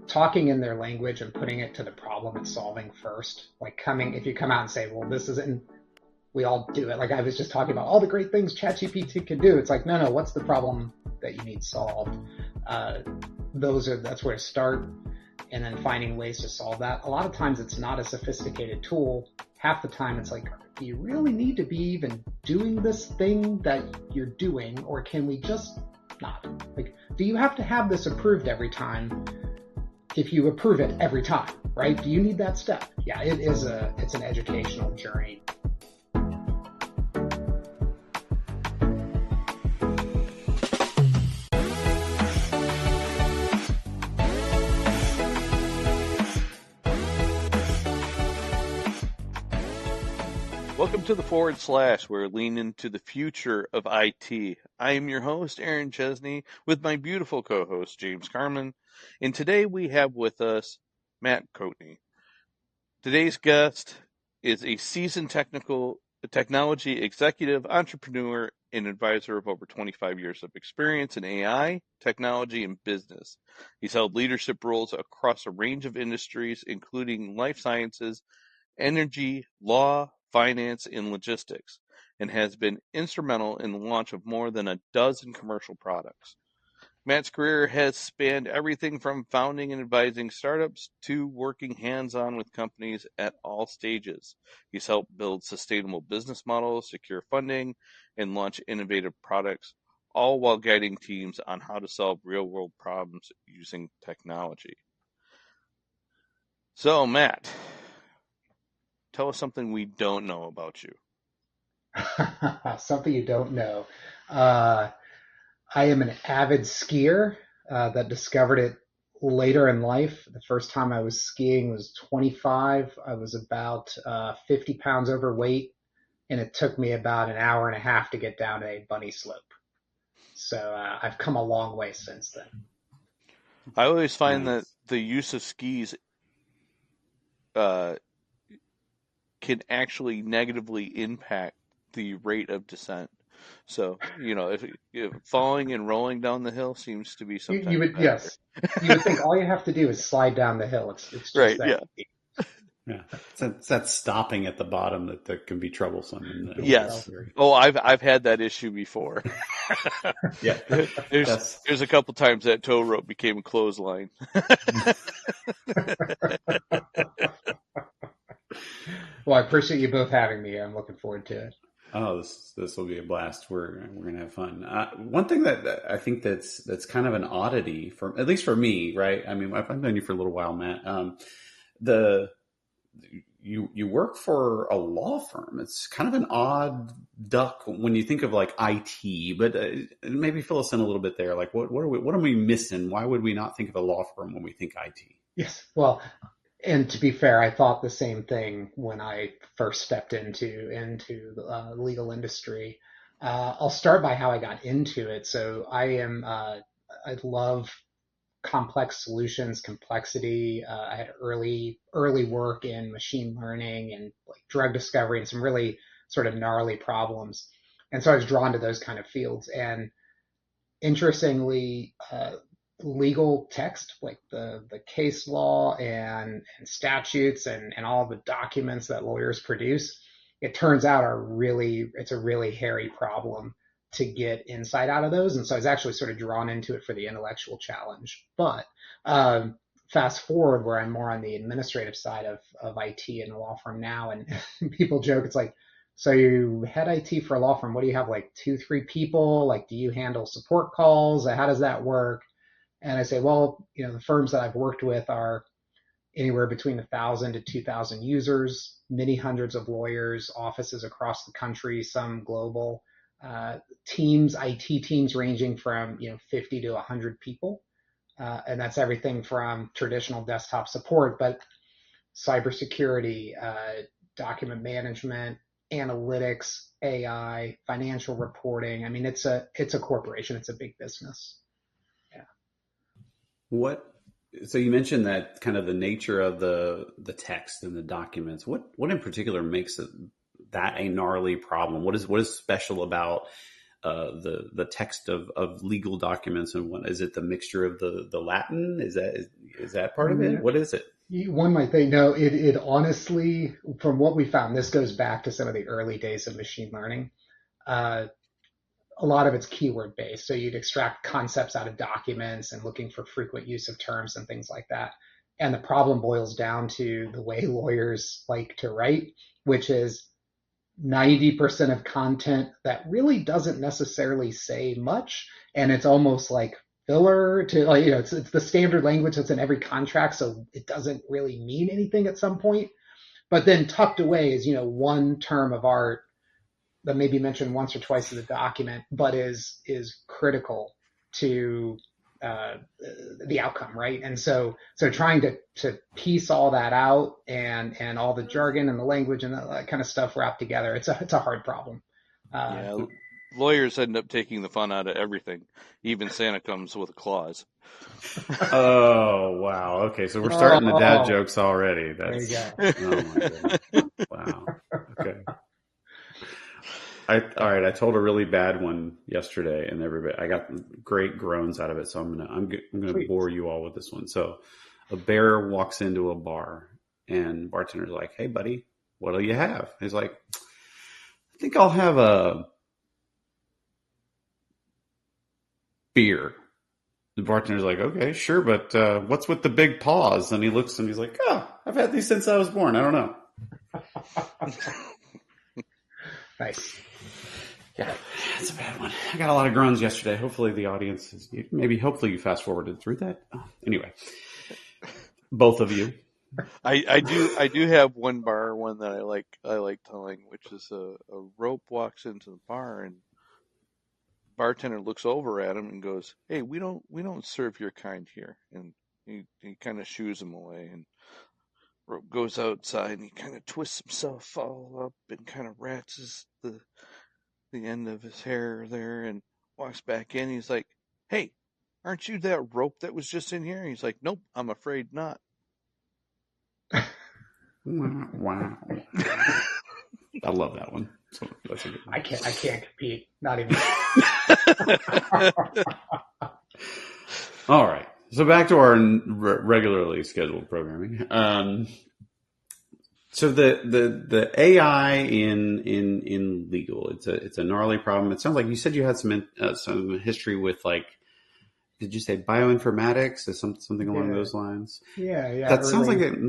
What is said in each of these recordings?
talking in their language and putting it to the problem it's solving first. Like if you come out and say, well, this isn't, we all do it. Like I was just talking about all the great things ChatGPT can do. It's like, no, what's the problem that you need solved? That's where to start, and then finding ways to solve that. A lot of times it's not a sophisticated tool. Half the time it's like, do you really need to be even doing this thing that you're doing, or can we just not? Like, do you have to have this approved every time? If you approve it every time, right? Do you need that step? Yeah, it's an educational journey. Welcome to the Forward Slash, where we lean into the future of IT. I am your host, Aaron Chesney, with my beautiful co-host, James Carman. And today we have with us Matt Coatney. Today's guest is a seasoned technology executive, entrepreneur, and advisor of over 25 years of experience in AI, technology, and business. He's held leadership roles across a range of industries, including life sciences, energy, law, finance, and logistics, and has been instrumental in the launch of more than a dozen commercial products. Matt's career has spanned everything from founding and advising startups to working hands-on with companies at all stages. He's helped build sustainable business models, secure funding, and launch innovative products, all while guiding teams on how to solve real-world problems using technology. So, Matt, tell us something we don't know about you. Something you don't know. I am an avid skier that discovered it later in life. The first time I was skiing was 25. I was about 50 pounds overweight, and it took me about an hour and a half to get down a bunny slope. So I've come a long way since then. I always find that the use of skis can actually negatively impact the rate of descent. So, if falling and rolling down the hill seems to be something. Yes. You would think all you have to do is slide down the hill. It's just right, that. Yeah. It's that stopping at the bottom that can be troublesome. Yes. Oh, I've had that issue before. Yeah. There's a couple times that tow rope became a clothesline. Well, I appreciate you both having me here. I'm looking forward to it. Oh, this will be a blast. We're gonna have fun. One thing that I think that's kind of an oddity at least for me, right? I mean, I've known you for a little while, Matt. You work for a law firm. It's kind of an odd duck when you think of like IT, but maybe fill us in a little bit there. Like, what are we missing? Why would we not think of a law firm when we think IT? Yes, well. And to be fair, I thought the same thing when I first stepped into the legal industry. I'll start by how I got into it. So I love complex solutions, complexity. I had early work in machine learning and like drug discovery and some really sort of gnarly problems. And so I was drawn to those kind of fields. And interestingly, legal text, like the case law and statutes and all the documents that lawyers produce, it turns out it's a really hairy problem to get insight out of those. And so I was actually sort of drawn into it for the intellectual challenge. But fast forward where I'm more on the administrative side of IT in a law firm now, and people joke, it's like, so you head IT for a law firm, what do you have, like 2-3 people? Like, do you handle support calls? How does that work? And I say, well, the firms that I've worked with are anywhere between 1,000 to 2,000 users, many hundreds of lawyers, offices across the country, some global, teams, IT teams ranging from 50 to 100 people. And that's everything from traditional desktop support, but cybersecurity, document management, analytics, AI, financial reporting. I mean, it's a corporation. It's a big business. So you mentioned that kind of the nature of the text and the documents. What in particular makes that a gnarly problem? What is special about the text of legal documents, and what is it? The mixture of the Latin, is that part of it? What is it? One might think, no, it honestly, from what we found, this goes back to some of the early days of machine learning. Uh, a lot of it's keyword based. So you'd extract concepts out of documents and looking for frequent use of terms and things like that. And the problem boils down to the way lawyers like to write, which is 90% of content that really doesn't necessarily say much. And it's almost like filler to, like, it's the standard language that's in every contract. So it doesn't really mean anything at some point. But then tucked away is, one term of art that may be mentioned once or twice in the document, but is critical to the outcome, right? And so trying to piece all that out and all the jargon and the language and that kind of stuff wrapped together, it's a hard problem. Yeah, lawyers end up taking the fun out of everything. Even Santa comes with a clause. Oh, wow. Okay, so we're starting the dad Oh, jokes already. there you That's, go. oh my goodness. Wow. Okay. All right. I told a really bad one yesterday, and I got great groans out of it. So I'm gonna Sweet. bore you all with this one. So, a bear walks into a bar, and bartender's like, "Hey, buddy, what'll you have?" He's like, "I think I'll have a beer." The bartender's like, "Okay, sure, but what's with the big paws?" And he looks and he's like, "Oh, I've had these since I was born. I don't know." Nice. Yeah, that's a bad one. I got a lot of groans yesterday. Hopefully the audience hopefully you fast forwarded through that. Oh, anyway, both of you. I do have one that I like telling, which is a rope walks into the bar and bartender looks over at him and goes, "Hey, we don't serve your kind here," and he kind of shoos him away, and rope goes outside and he kind of twists himself all up and kind of rats the end of his hair there and walks back in. He's like, "Hey, aren't you that rope that was just in here?" And he's like, "Nope, I'm afraid not." Wow. I love that one. So that's a good one. I can't compete. Not even. All right. So back to our regularly scheduled programming. So the AI in legal, it's a gnarly problem. It sounds like you said you had some history with, like, did you say bioinformatics or something along those lines? Yeah. That sounds like it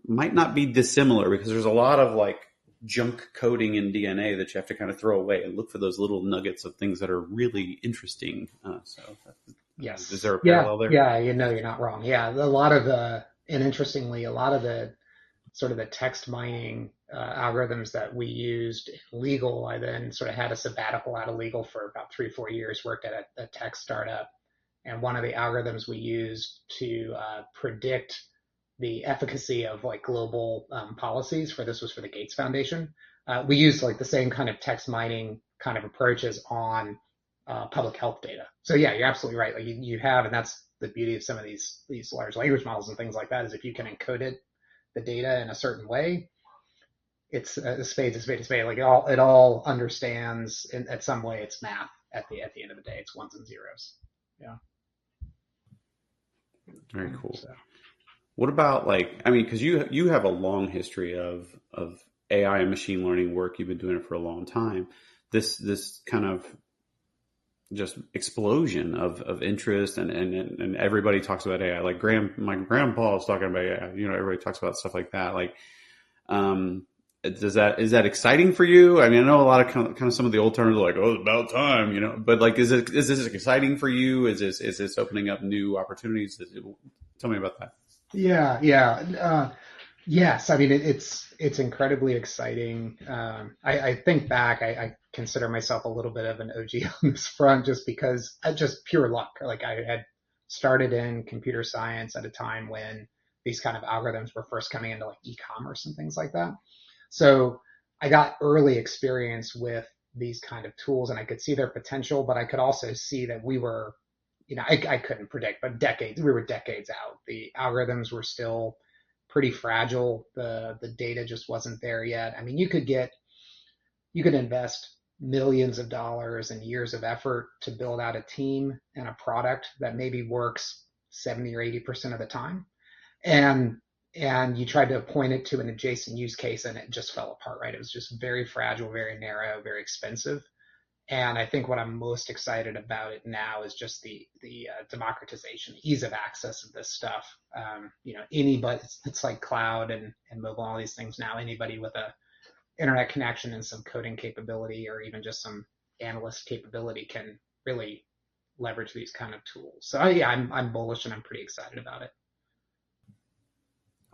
might not be dissimilar, because there's a lot of, like, junk coding in DNA that you have to kind of throw away and look for those little nuggets of things that are really interesting. Yes. Is there a parallel there? Yeah, you're not wrong. Yeah, a lot of and interestingly, a lot of the sort of the text mining algorithms that we used in legal, I then sort of had a sabbatical out of legal for about 3-4 years, worked at a tech startup. And one of the algorithms we used to predict the efficacy of, like, global policies this was for the Gates Foundation. We used, like, the same kind of text mining kind of approaches on public health data. So yeah, you're absolutely right. Like, you have, and that's the beauty of some of these large language models and things like that, is if you can encode the data in a certain way, it's a spade. Like, it all understands at some way. It's math at the end of the day. It's ones and zeros. Yeah. Very cool. So. What about, like, I mean, because you have a long history of AI and machine learning work. You've been doing it for a long time. This kind of just explosion of interest and everybody talks about AI. Like my grandpa is talking about AI. Everybody talks about stuff like that. Like, is that exciting for you? I mean, I know a lot of kind of some of the old terms are like, "Oh, it's about time," but, like, is this exciting for you? Is this opening up new opportunities? Tell me about that. Yeah. Yes. I mean, it's incredibly exciting. I think back, I consider myself a little bit of an OG on this front, just because just pure luck. Like, I had started in computer science at a time when these kind of algorithms were first coming into, like, e-commerce and things like that. So I got early experience with these kind of tools, and I could see their potential, but I could also see that we were, I couldn't predict, but we were decades out. The algorithms were still pretty fragile. The data just wasn't there yet. I mean, you could invest millions of dollars and years of effort to build out a team and a product that maybe works 70 or 80% of the time. And and you tried to point it to an adjacent use case and it just fell apart, right? It was just very fragile, very narrow, very expensive. And I think what I'm most excited about it now is just the democratization, ease of access of this stuff. Anybody, it's like cloud and mobile, all these things now. Anybody with a internet connection and some coding capability, or even just some analyst capability, can really leverage these kind of tools. So yeah, I'm bullish and I'm pretty excited about it.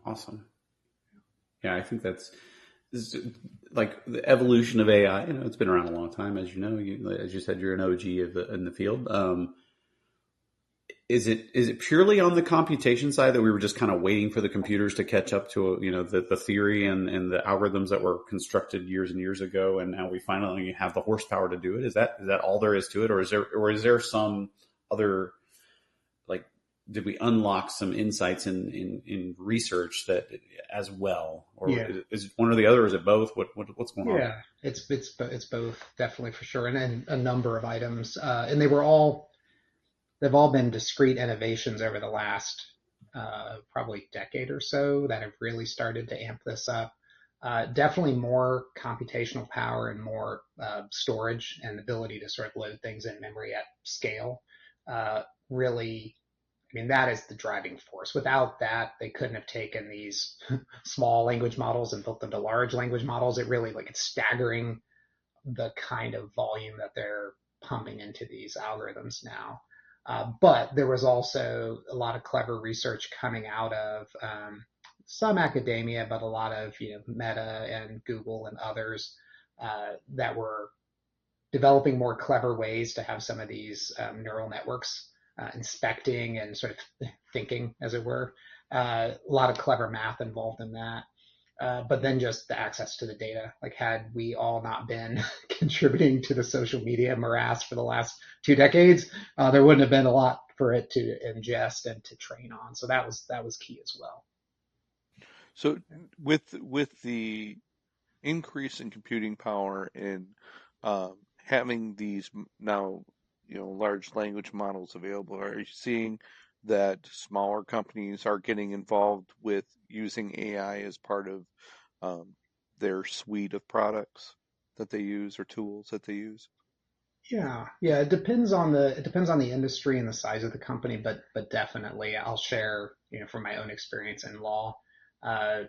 Awesome. Yeah, I think that's like the evolution of AI. It's been around a long time, as you know. As you said, you're an OG in the field. Is it purely on the computation side that we were just kind of waiting for the computers to catch up to the theory and the algorithms that were constructed years and years ago, and now we finally have the horsepower to do it? Is that all there is to it, or is there some other, like, did we unlock some insights in research that as well, or Yeah. is it one or the other? Or is it both? What's going on? Yeah, it's both, definitely, for sure, and then a number of items, and they've all been discrete innovations over the last probably decade or so that have really started to amp this up. Definitely more computational power and more storage and ability to sort of load things in memory at scale. Really, I mean, that is the driving force. Without that, they couldn't have taken these small language models and built them to large language models. It's staggering the kind of volume that they're pumping into these algorithms now. But there was also a lot of clever research coming out of some academia, but a lot of Meta and Google and others that were developing more clever ways to have some of these neural networks inspecting and sort of thinking, as it were. A lot of clever math involved in that. But then just the access to the data. Like, had we all not been contributing to the social media morass for the last 2 decades, there wouldn't have been a lot for it to ingest and to train on. So that was key as well. So with the increase in computing power and having these now large language models available, are you seeing that smaller companies are getting involved with using AI as part of their suite of products that they use or tools that they use? Yeah. It depends on the industry and the size of the company, but definitely I'll share from my own experience in law. Uh,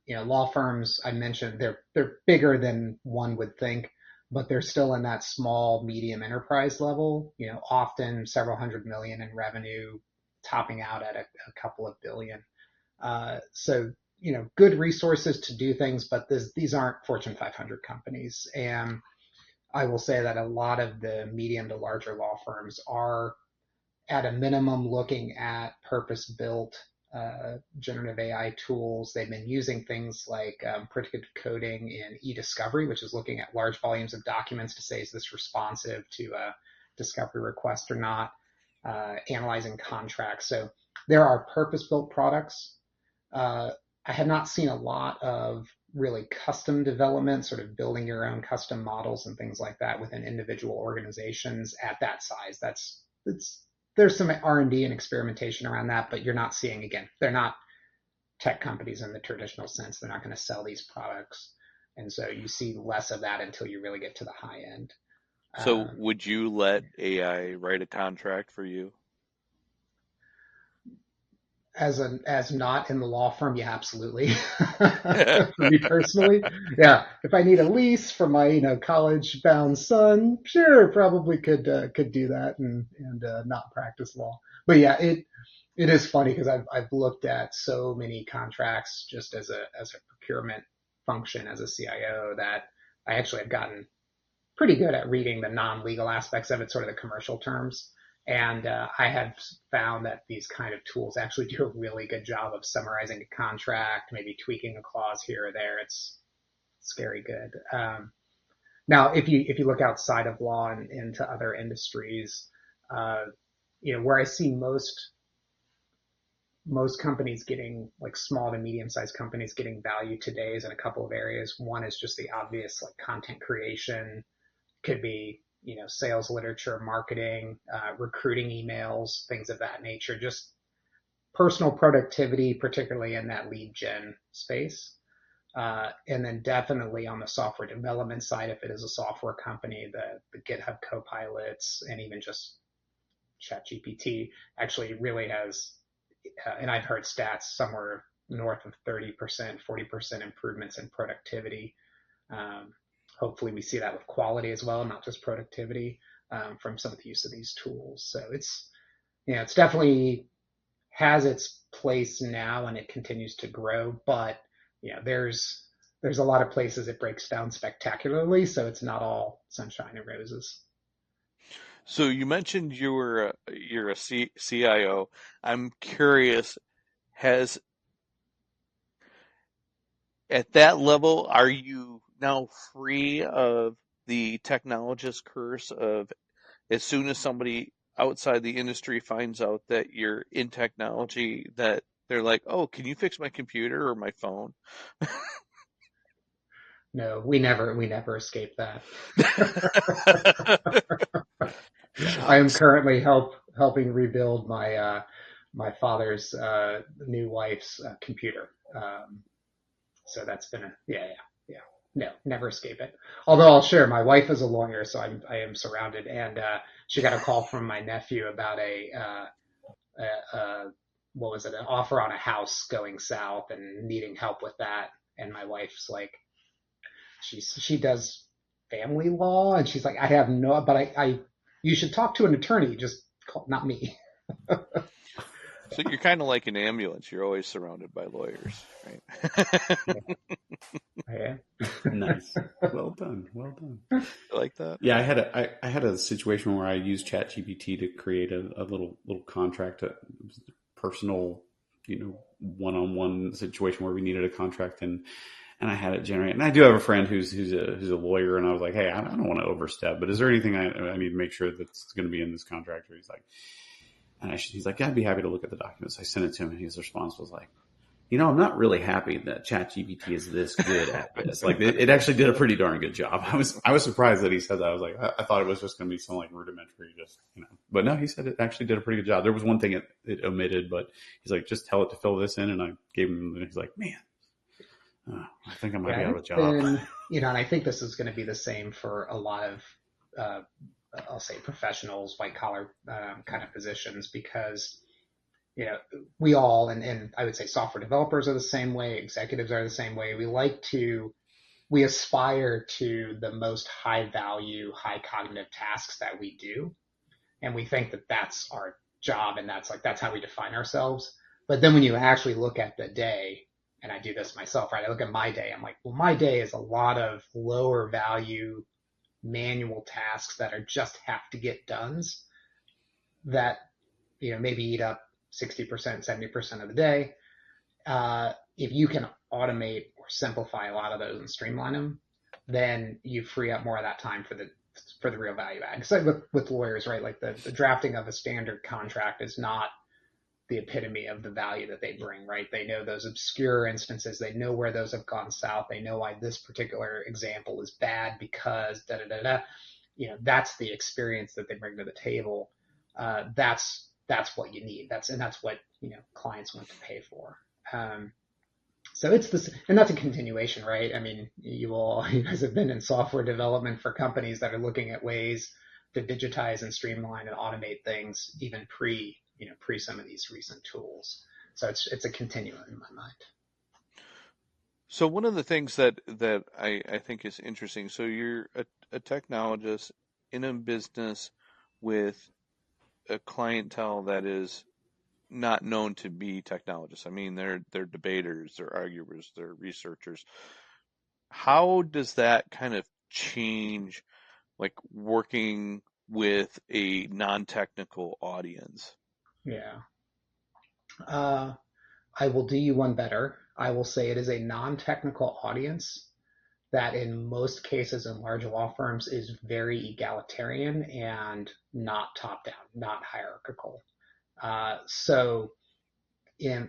Law firms, I mentioned, they're bigger than one would think, but they're still in that small, medium enterprise level. Often several hundred million in revenue, topping out at a couple of billion. So good resources to do things, but these aren't Fortune 500 companies. And I will say that a lot of the medium to larger law firms are at a minimum looking at purpose-built generative AI tools. They've been using things like predictive coding in e-discovery, which is looking at large volumes of documents to say, is this responsive to a discovery request or not, analyzing contracts. So there are purpose-built products. I have not seen a lot of really custom development, sort of building your own custom models and things like that within individual organizations at that size. There's some R&D and experimentation around that, but you're not seeing, again, they're not tech companies in the traditional sense. They're not going to sell these products. And so you see less of that until you really get to the high end. So would you let AI write a contract for you? As not in the law firm, yeah, absolutely. For me personally, yeah. If I need a lease for my college bound son, sure, probably could do that and not practice law. But yeah, it is funny because I've looked at so many contracts just as a procurement function as a CIO, that I actually have gotten pretty good at reading the non-legal aspects of it, sort of the commercial terms. And I have found that these kind of tools actually do a really good job of summarizing a contract, maybe tweaking a clause here or there. It's scary good. Now, if you look outside of law and into other industries, uh, where I see most companies getting, like small to medium sized companies getting value today, is in a couple of areas. One is just the obvious, like content creation, could be, sales literature, marketing, recruiting emails, things of that nature, just personal productivity, particularly in that lead gen space. And then definitely on the software development side, if it is a software company, the GitHub Copilots and even just ChatGPT actually really has, and I've heard stats somewhere north of 30%, 40% improvements in productivity. Um, Hopefully we see that with quality as well, not just productivity, from some of the use of these tools. So it's definitely has its place now and it continues to grow, but there's a lot of places it breaks down spectacularly, so it's not all sunshine and roses. So you mentioned you're a CIO. I'm curious, has at that level, are you now free of the technologist curse of as soon as somebody outside the industry finds out that you're in technology, that they're like, "Oh, can you fix my computer or my phone?" No, we never escape that. I am Shucks. currently helping rebuild my father's new wife's computer. So that's been yeah. No, never escape it. Although I'll share, my wife is a lawyer, so I am surrounded, and she got a call from my nephew about a what was it, an offer on a house going south and needing help with that. And my wife's like, she does family law, and she's like, I have no, but I you should talk to an attorney, just call, not me. So you're kind of like an ambulance. You're always surrounded by lawyers, right? Yeah, yeah. Nice. Well done. Well done. I like that. Yeah, I had a situation where I used ChatGPT to create a little contract, a personal, one-on-one situation where we needed a contract, and I had it generate. And I do have a friend who's a lawyer, and I was like, hey, I don't want to overstep, but is there anything I need to make sure that's going to be in this contract? Or he's like, he's like, yeah, I'd be happy to look at the documents. I sent it to him, and his response was like, I'm not really happy that ChatGPT is this good at this. Like, it actually did a pretty darn good job. I was surprised that he said that. I was like, I thought it was just going to be some like rudimentary, but no, he said it actually did a pretty good job. There was one thing it omitted, but he's like, just tell it to fill this in, and I gave him, and he's like, man, I think I might Yeah, be and out of it's a job. been, and I think this is going to be the same for a lot of, uh, I'll say professionals, white collar kind of positions, because you know, we all, and I would say software developers are the same way, executives are the same way. We aspire to the most high value, high cognitive tasks that we do. And we think that that's our job and that's how we define ourselves. But then when you actually look at the day, and I do this myself, right? I look at my day, I'm like, well, my day is a lot of lower value manual tasks that are just have to get done that, maybe eat up 60%, 70% of the day. If you can automate or simplify a lot of those and streamline them, then you free up more of that time for the real value add. Because like with lawyers, right? Like the drafting of a standard contract is not the epitome of the value that they bring, right? They know those obscure instances. They know where those have gone south. They know why this particular example is bad because da da da da. That's the experience that they bring to the table. That's what you need. That's what clients want to pay for. So it's this, and that's a continuation, right? I mean, you guys have been in software development for companies that are looking at ways to digitize and streamline and automate things, even pre some of these recent tools. So it's a continuum in my mind. So one of the things that I think is interesting. So you're a technologist in a business with a clientele that is not known to be technologists. I mean, they're debaters, they're arguers, they're researchers. How does that kind of change, like working with a non-technical audience? Yeah. Uh, I will do you one better. I will say it is a non-technical audience that in most cases in large law firms is very egalitarian and not top down, not hierarchical. So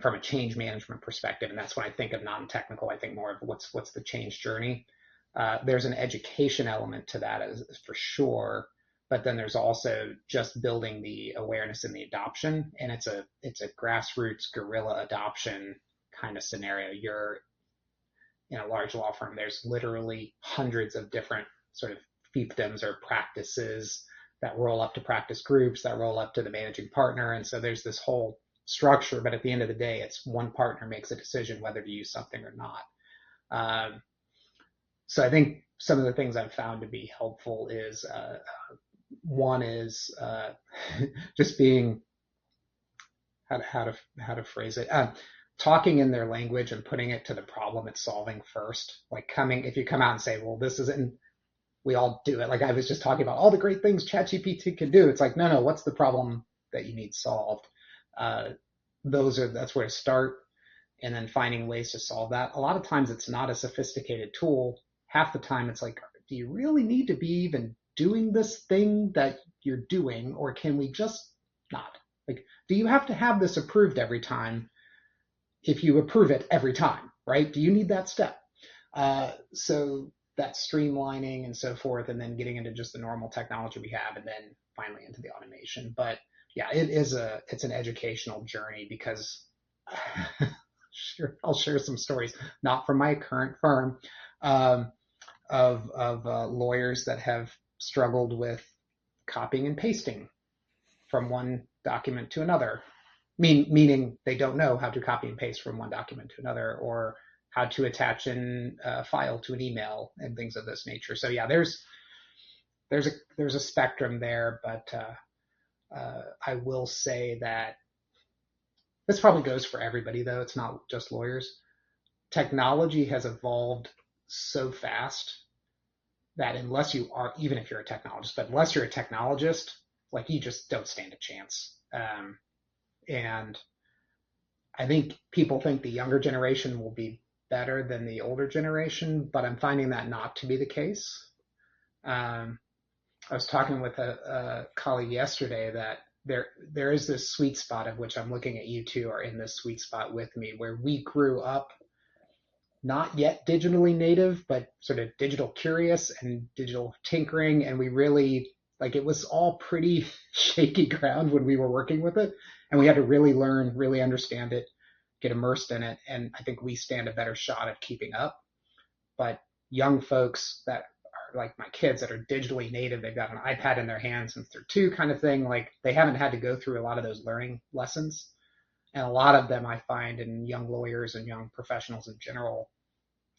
from a change management perspective, and that's when I think of non-technical, I think more of what's the change journey. There's an education element to that for sure, but then there's also just building the awareness and the adoption, and it's a grassroots guerrilla adoption kind of scenario. You're in a large law firm, there's literally hundreds of different sort of fiefdoms or practices that roll up to practice groups that roll up to the managing partner. And so there's this whole structure, but at the end of the day, it's one partner makes a decision whether to use something or not. So I think some of the things I've found to be helpful is one is just being how to phrase it. Talking in their language and putting it to the problem it's solving first. Like if you come out and say, well, this isn't, we all do it. Like I was just talking about all the great things ChatGPT can do. It's like, no, what's the problem that you need solved? That's where to start, and then finding ways to solve that. A lot of times it's not a sophisticated tool. Half the time it's like, do you really need to be even doing this thing that you're doing, or can we just not? Like, do you have to have this approved every time? If you approve it every time, right? Do you need that step? So that's streamlining and so forth, and then getting into just the normal technology we have, and then finally into the automation. But yeah, it's an educational journey because I'll share some stories, not from my current firm, of lawyers that have struggled with copying and pasting from one document to another. Meaning they don't know how to copy and paste from one document to another, or how to attach a file to an email and things of this nature. So yeah, there's a spectrum there, but I will say that this probably goes for everybody, though. It's not just lawyers. Technology has evolved so fast that unless you are, even if you're a technologist, but unless you're a technologist, like you just don't stand a chance. And I think people think the younger generation will be better than the older generation, but I'm finding that not to be the case. I was talking with a colleague yesterday that there is this sweet spot of which I'm looking at. You two are in this sweet spot with me, where we grew up not yet digitally native, but sort of digital curious and digital tinkering. And we really, like, it was all pretty shaky ground when we were working with it. And we had to really learn, really understand it, get immersed in it. And I think we stand a better shot at keeping up. But young folks that are like my kids that are digitally native, they've got an iPad in their hand since they're 2 kind of thing. Like they haven't had to go through a lot of those learning lessons. And a lot of them I find in young lawyers and young professionals in general,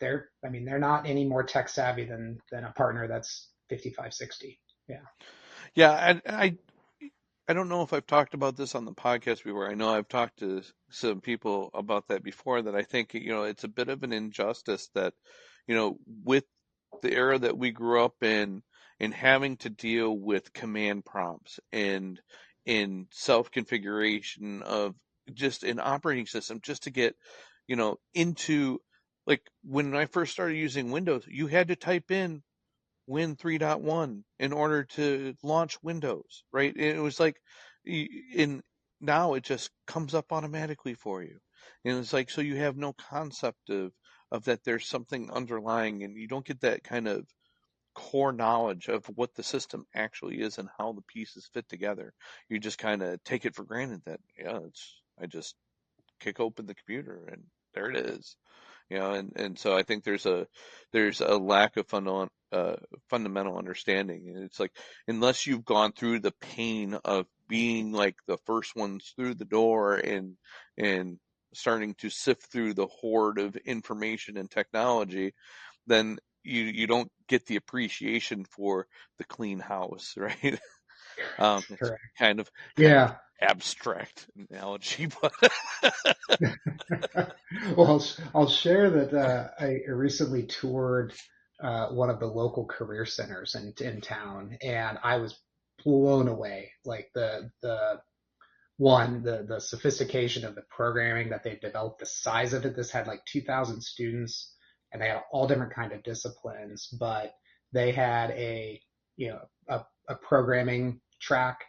they're not any more tech savvy than a partner that's 55, 60. Yeah. Yeah, I don't know if I've talked about this on the podcast before. I know I've talked to some people about that before, that I think, it's a bit of an injustice that, with the era that we grew up in having to deal with command prompts and in self-configuration of just an operating system just to get, into, like, when I first started using Windows, you had to type in Win 3.1 in order to launch Windows, right? And it was like, in now it just comes up automatically for you, and it's like, so you have no concept of that there's something underlying, and you don't get that kind of core knowledge of what the system actually is and how the pieces fit together. You just kind of take it for granted that, yeah, I just kick open the computer and there it is. And so I think there's a lack of fundamental understanding, and it's like, unless you've gone through the pain of being like the first ones through the door and starting to sift through the horde of information and technology, then you don't get the appreciation for the clean house, right? It's Correct. kind of Yeah. abstract analogy, but Well, I'll share that I recently toured one of the local career centers in town, and I was blown away. Like the sophistication of the programming that they developed, the size of it. This had like 2,000 students, and they had all different kind of disciplines, but they had a programming track.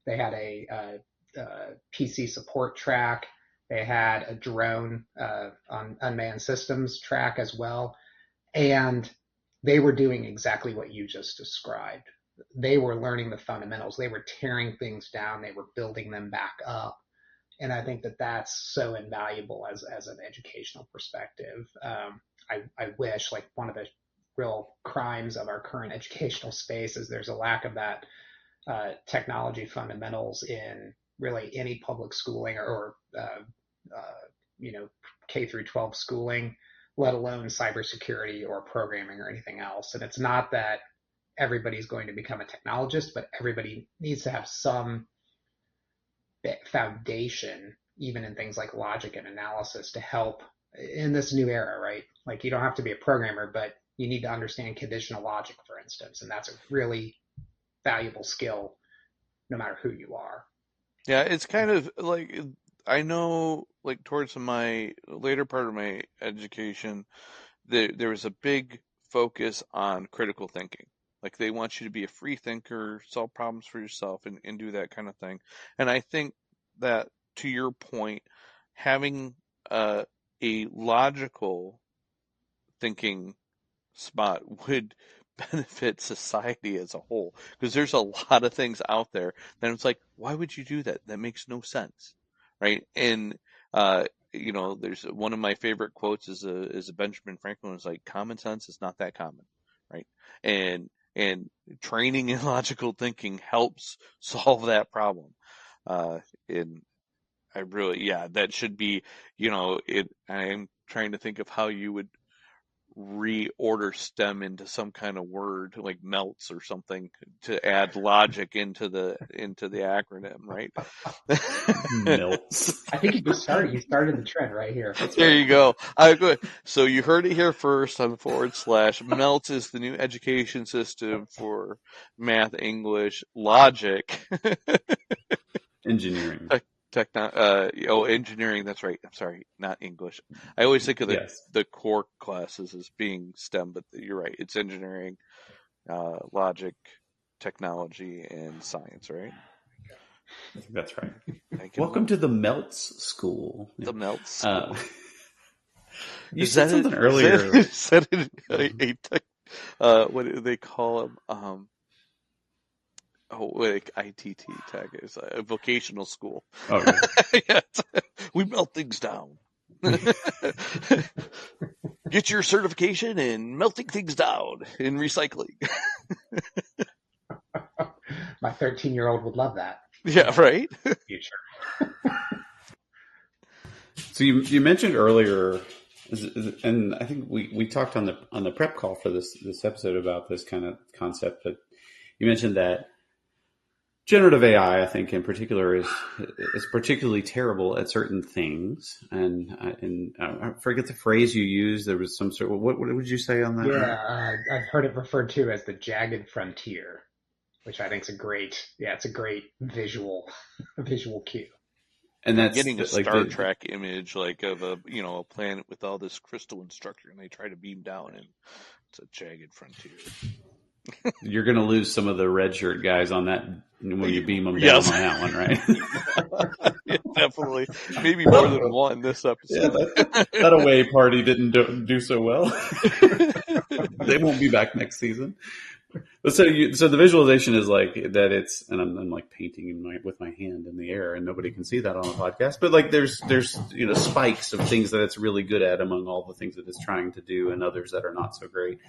They had a PC support track. They had a drone on unmanned systems track as well. And they were doing exactly what you just described. They were learning the fundamentals. They were tearing things down. They were building them back up. And I think that that's so invaluable as an educational perspective. I wish, like, one of the real crimes of our current educational space is there's a lack of that technology fundamentals in really any public schooling or K through 12 schooling, let alone cybersecurity or programming or anything else. And it's not that everybody's going to become a technologist, but everybody needs to have some foundation, even in things like logic and analysis, to help in this new era, right? Like, you don't have to be a programmer, but you need to understand conditional logic, for instance, and that's a really valuable skill no matter who you are. Yeah, it's kind of like, I know, like, towards my later part of my education, there was a big focus on critical thinking. Like, they want you to be a free thinker, solve problems for yourself, and do that kind of thing. And I think that, to your point, having a logical thinking spot would benefit society as a whole, because there's a lot of things out there that it's like, why would you do that? That makes no sense, right? And there's one of my favorite quotes is a Benjamin Franklin was like, common sense is not that common, right? And training in logical thinking helps solve that problem. And I really, yeah, that should be, I'm trying to think of how you would reorder STEM into some kind of word like melts or something to add logic into the acronym, right? Melts. I think you started the trend right here. There you go. So you heard it here first on / melts is the new education system for math, English, logic, Engineering. Engineering. That's right. I'm sorry, not English. I always think of the core classes as being STEM, but you're right. It's engineering, logic, technology, and science, right? That's right. Welcome to the Melts School. The Melts School. You said something earlier. What do they call them? Like ITT tech is a vocational school. Okay. Yes. We melt things down. Get your certification in melting things down in recycling. My 13-year-old would love that. Yeah, right? Future. So you mentioned earlier, and I think we talked on the prep call for this episode about this kind of concept, but you mentioned that generative AI, I think in particular, is particularly terrible at certain things. And I forget the phrase you used. There was some sort of, what would you say on that? Yeah, I've heard it referred to as the jagged frontier, which I think is a great visual cue. And that's getting a Star Trek image, like, of a planet with all this crystalline structure, and they try to beam down, and it's a jagged frontier. You're going to lose some of the red shirt guys on that when you beam them down on that one, right? Yeah, definitely. Maybe more than one this episode. Yeah, that away party didn't do so well. They won't be back next season. So the visualization is like that. It's, and I'm like painting with my hand in the air, and nobody can see that on the podcast. But like there's spikes of things that it's really good at among all the things that it's trying to do, and others that are not so great.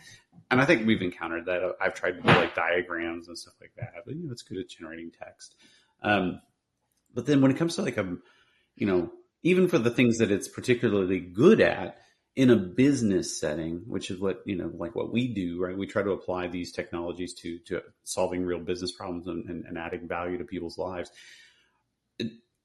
And I think we've encountered that. I've tried to do like diagrams and stuff like that, but it's good at generating text. But then when it comes to like even for the things that it's particularly good at in a business setting, which is what, like what we do, right? We try to apply these technologies to solving real business problems and adding value to people's lives.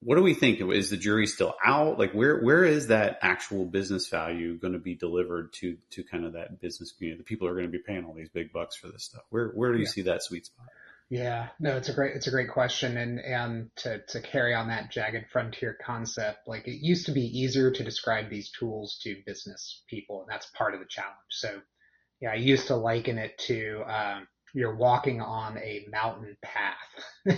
What do we think? Is the jury still out? Like where is that actual business value going to be delivered to kind of that business community? The people are going to be paying all these big bucks for this stuff. Where do you see that sweet spot? Yeah, no, it's a great question. And to carry on that jagged frontier concept, like it used to be easier to describe these tools to business people, and that's part of the challenge. So yeah, I used to liken it to, you're walking on a mountain path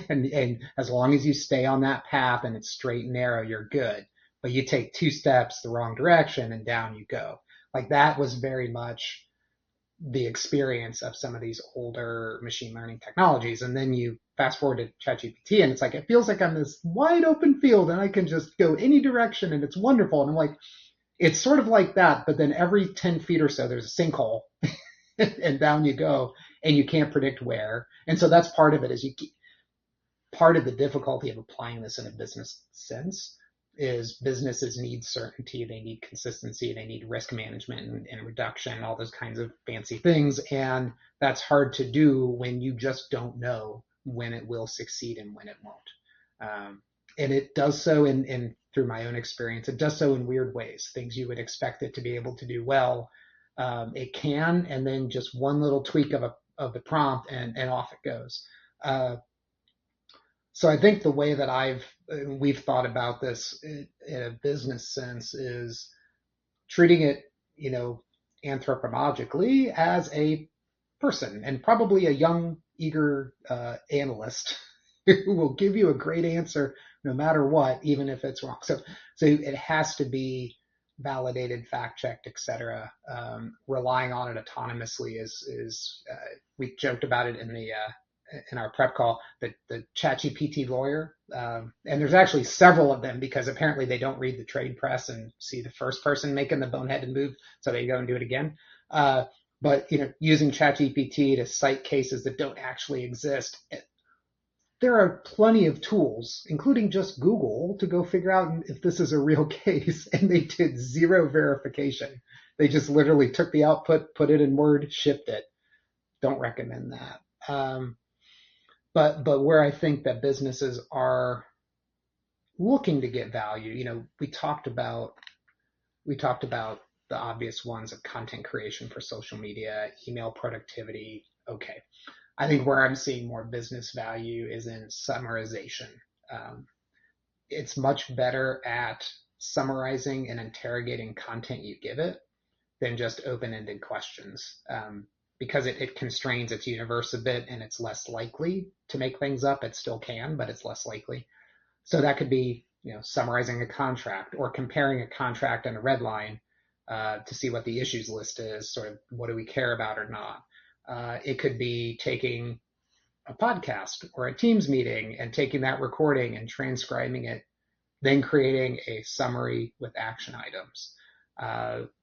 and as long as you stay on that path and it's straight and narrow, you're good. But you take 2 steps the wrong direction and down you go. Like that was very much the experience of some of these older machine learning technologies. And then you fast forward to ChatGPT, and it's like, it feels like I'm this wide open field and I can just go any direction and it's wonderful. And I'm like, it's sort of like that, but then every 10 feet or so, there's a sinkhole and down you go, and you can't predict where. And so that's part of it is part of the difficulty of applying this in a business sense is businesses need certainty, they need consistency, they need risk management and reduction, all those kinds of fancy things. And that's hard to do when you just don't know when it will succeed and when it won't. And it does so in through my own experience, it does so in weird ways, things you would expect it to be able to do well. It can, and then just one little tweak of the prompt and off it goes. So I think the way that we've thought about this in a business sense is treating it, anthropologically as a person, and probably a young, eager analyst who will give you a great answer no matter what, even if it's wrong. So it has to be validated, fact checked, etc. Relying on it autonomously is we joked about it in our prep call, the ChatGPT lawyer. And there's actually several of them because apparently they don't read the trade press and see the first person making the boneheaded move, so they go and do it again. But using ChatGPT to cite cases that don't actually exist, there are plenty of tools, including just Google, to go figure out if this is a real case. And they did zero verification. They just literally took the output, put it in Word, shipped it. Don't recommend that. But where I think that businesses are looking to get value, we talked about the obvious ones of content creation for social media, email productivity. Okay. I think where I'm seeing more business value is in summarization. It's much better at summarizing and interrogating content you give it than just open-ended questions. Because it constrains its universe a bit and it's less likely to make things up. It still can, but it's less likely. So that could be, summarizing a contract or comparing a contract and a red line to see what the issues list is, sort of what do we care about or not. It could be taking a podcast or a Teams meeting and taking that recording and transcribing it, then creating a summary with action items.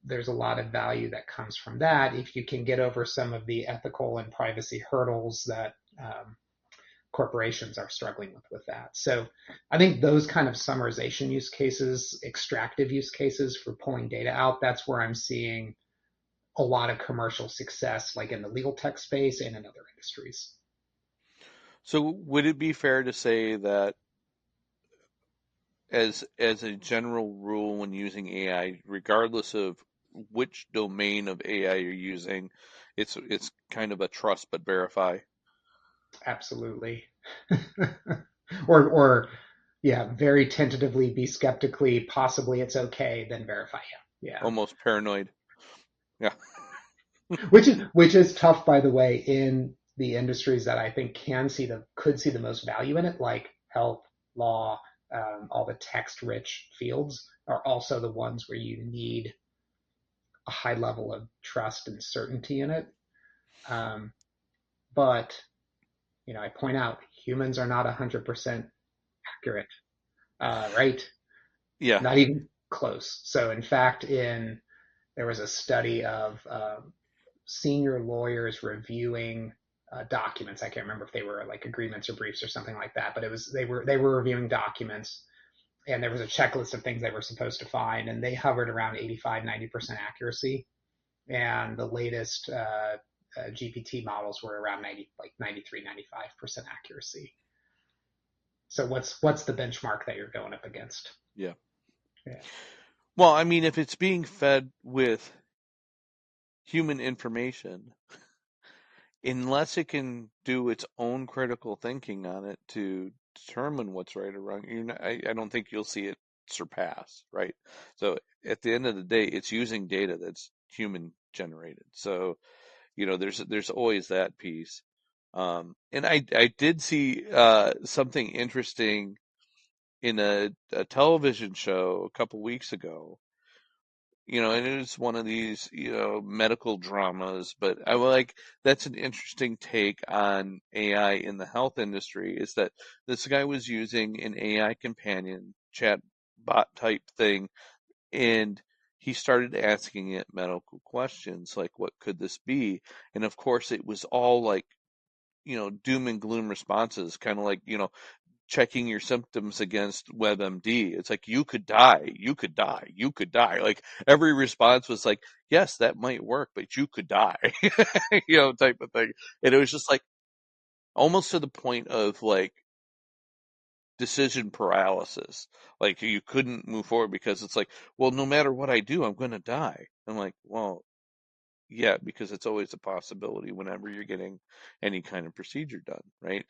There's a lot of value that comes from that if you can get over some of the ethical and privacy hurdles that corporations are struggling with that. So I think those kind of summarization use cases, extractive use cases for pulling data out, that's where I'm seeing a lot of commercial success, like in the legal tech space and in other industries. So would it be fair to say that as a general rule when using AI, regardless of which domain of AI you're using, it's kind of a trust but verify? Absolutely. or yeah, very tentatively be skeptically, possibly it's okay, then verify. Yeah. Almost paranoid. Yeah. Which is tough, by the way, in the industries that I think could see the most value in it, like health, law, all the text-rich fields are also the ones where you need a high level of trust and certainty in it. But I point out humans are not 100% accurate, right? Yeah. Not even close. So in fact, there was a study of senior lawyers reviewing documents. I can't remember if they were like agreements or briefs or something like that, but they were reviewing documents, and there was a checklist of things they were supposed to find, and they hovered around 85-90% accuracy, and the latest GPT models were around 93-95% accuracy. So what's the benchmark that you're going up against? Yeah. Yeah. Well, I mean, if it's being fed with human information, unless it can do its own critical thinking on it to determine what's right or wrong, I don't think you'll see it surpass, right? So at the end of the day, it's using data that's human generated. So, there's always that piece. And I did see something interesting in a television show a couple weeks ago. and it's one of these, medical dramas, but that's an interesting take on AI in the health industry, is that this guy was using an AI companion chat bot type thing, and he started asking it medical questions like, what could this be? And of course, it was all like, doom and gloom responses, kind of like, checking your symptoms against WebMD. It's like, you could die, you could die, you could die. Like every response was like, yes, that might work, but you could die, type of thing. And it was just like almost to the point of like decision paralysis. Like you couldn't move forward because it's like, well, no matter what I do, I'm going to die. I'm like, well, yeah, because it's always a possibility whenever you're getting any kind of procedure done, right?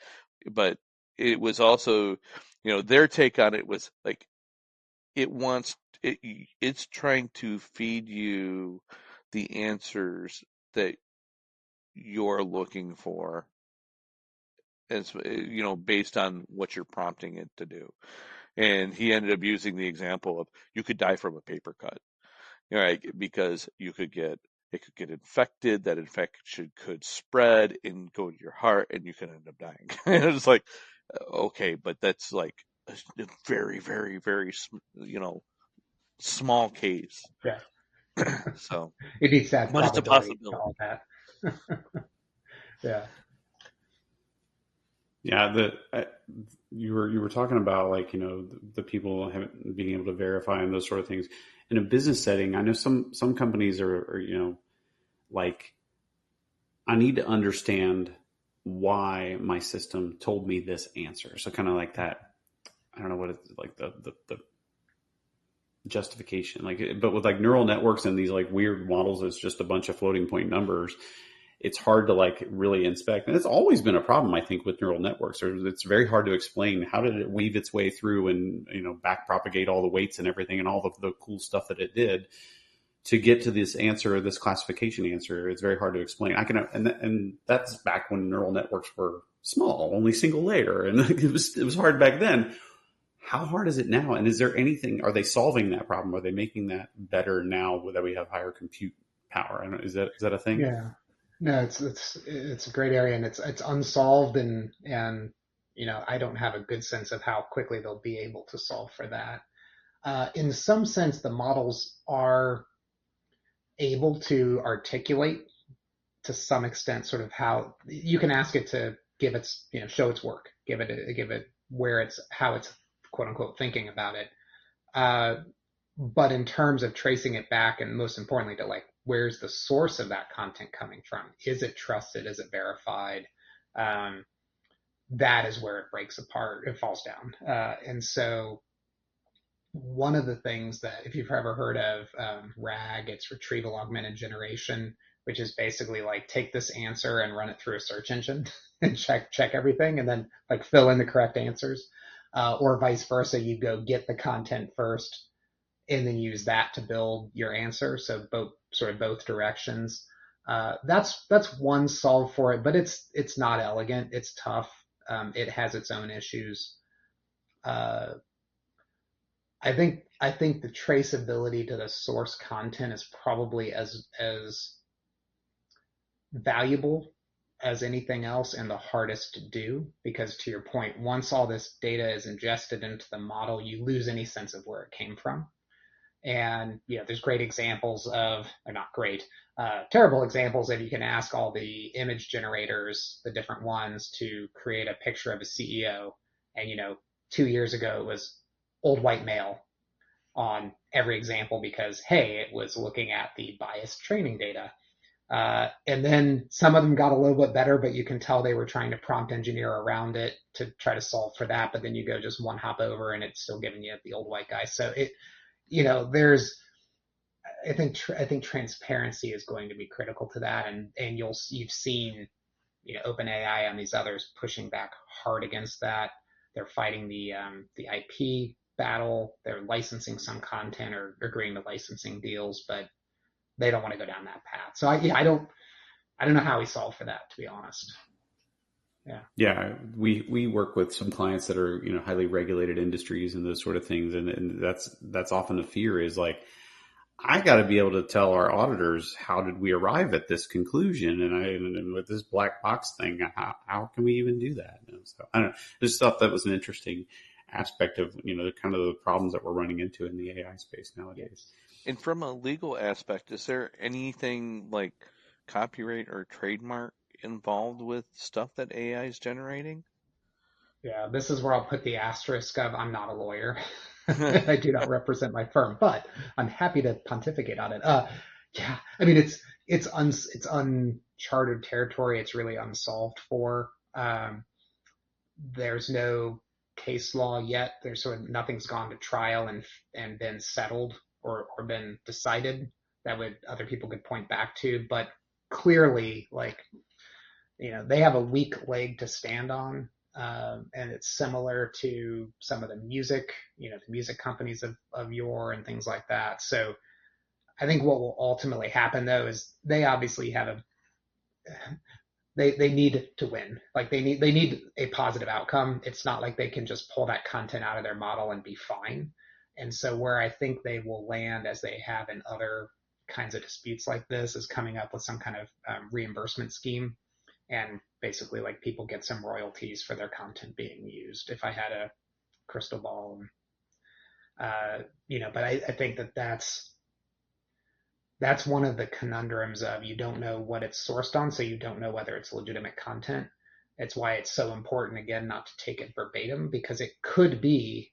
But it was also, their take on it was like it wants it's trying to feed you the answers that you're looking for, as based on what you're prompting it to do. And he ended up using the example of, you could die from a paper cut, right? Because it could get infected. That infection could spread and go to your heart, and you could end up dying. And it's like, okay, but that's like a very, very, very, small case. Yeah. So, It needs to add but it's a probability to possibility. all that. Yeah. Yeah, you were talking about, like, the people being able to verify and those sort of things in a business setting. I know some companies are like, I need to understand why my system told me this answer. So kind of like that. I don't know what it's like, the justification, like, but with like neural networks and these like weird models, it's just a bunch of floating point numbers. It's hard to like really inspect. And it's always been a problem, I think, with neural networks. It's very hard to explain how did it weave its way through and, back propagate all the weights and everything and all the cool stuff that it did to get to this answer, this classification answer. It's very hard to explain. And that's back when neural networks were small, only single layer. And it was hard back then. How hard is it now? And is there anything, are they solving that problem? Are they making that better now that we have higher compute power? Is that a thing? Yeah. No, it's a great area, and it's unsolved, and I don't have a good sense of how quickly they'll be able to solve for that. In some sense, the models are able to articulate to some extent sort of how you can ask it to give its show its work, give it where it's how it's quote unquote thinking about it. Uh, but in terms of tracing it back, and most importantly to like where's the source of that content coming from? Is it trusted? Is it verified? Um, that is where it breaks apart. It falls down. And so one of the things that, if you've ever heard of RAG, it's retrieval augmented generation, which is basically like take this answer and run it through a search engine and check everything, and then like fill in the correct answers, or vice versa. You go get the content first, and then use that to build your answer. So both directions. That's one solve for it, but it's not elegant. It's tough. It has its own issues. Uh, I think the traceability to the source content is probably as valuable as anything else and the hardest to do, because to your point, once all this data is ingested into the model, you lose any sense of where it came from. And there's great examples of, or not great, terrible examples of, you can ask all the image generators, the different ones, to create a picture of a CEO. And 2 years ago it was old white male on every example because, hey, it was looking at the biased training data. And then some of them got a little bit better, but you can tell they were trying to prompt engineer around it to try to solve for that. But then you go just one hop over and it's still giving you the old white guy. So there's, I think transparency is going to be critical to that, and you've seen OpenAI and these others pushing back hard against that. They're fighting the IP battle. They're licensing some content or agreeing to licensing deals, but they don't want to go down that path. So I don't know how we solve for that, to be honest. Yeah. Yeah, we work with some clients that are highly regulated industries and those sort of things, and that's often the fear is like, I got to be able to tell our auditors how did we arrive at this conclusion, and with this black box thing, how can we even do that? And so I don't know. I just thought that was an interesting aspect of kind of the problems that we're running into in the AI space nowadays. And from a legal aspect, is there anything like copyright or trademark involved with stuff that AI is generating? Yeah, this is where I'll put the asterisk of I'm not a lawyer. I do not represent my firm, but I'm happy to pontificate on it. Yeah, I mean it's uncharted territory. It's really unsolved for. There's no case law yet. There's sort of nothing's gone to trial and been settled or been decided that would other people could point back to. But clearly, like they have a weak leg to stand on. And it's similar to some of the music, the music companies of yore and things like that. So I think what will ultimately happen though is they obviously have they need to win. Like they need a positive outcome. It's not like they can just pull that content out of their model and be fine. And so where I think they will land, as they have in other kinds of disputes like this, is coming up with some kind of reimbursement scheme, and basically like people get some royalties for their content being used. If I had a crystal ball, but I think that's one of the conundrums of you don't know what it's sourced on, so you don't know whether it's legitimate content. It's why it's so important, again, not to take it verbatim, because it could be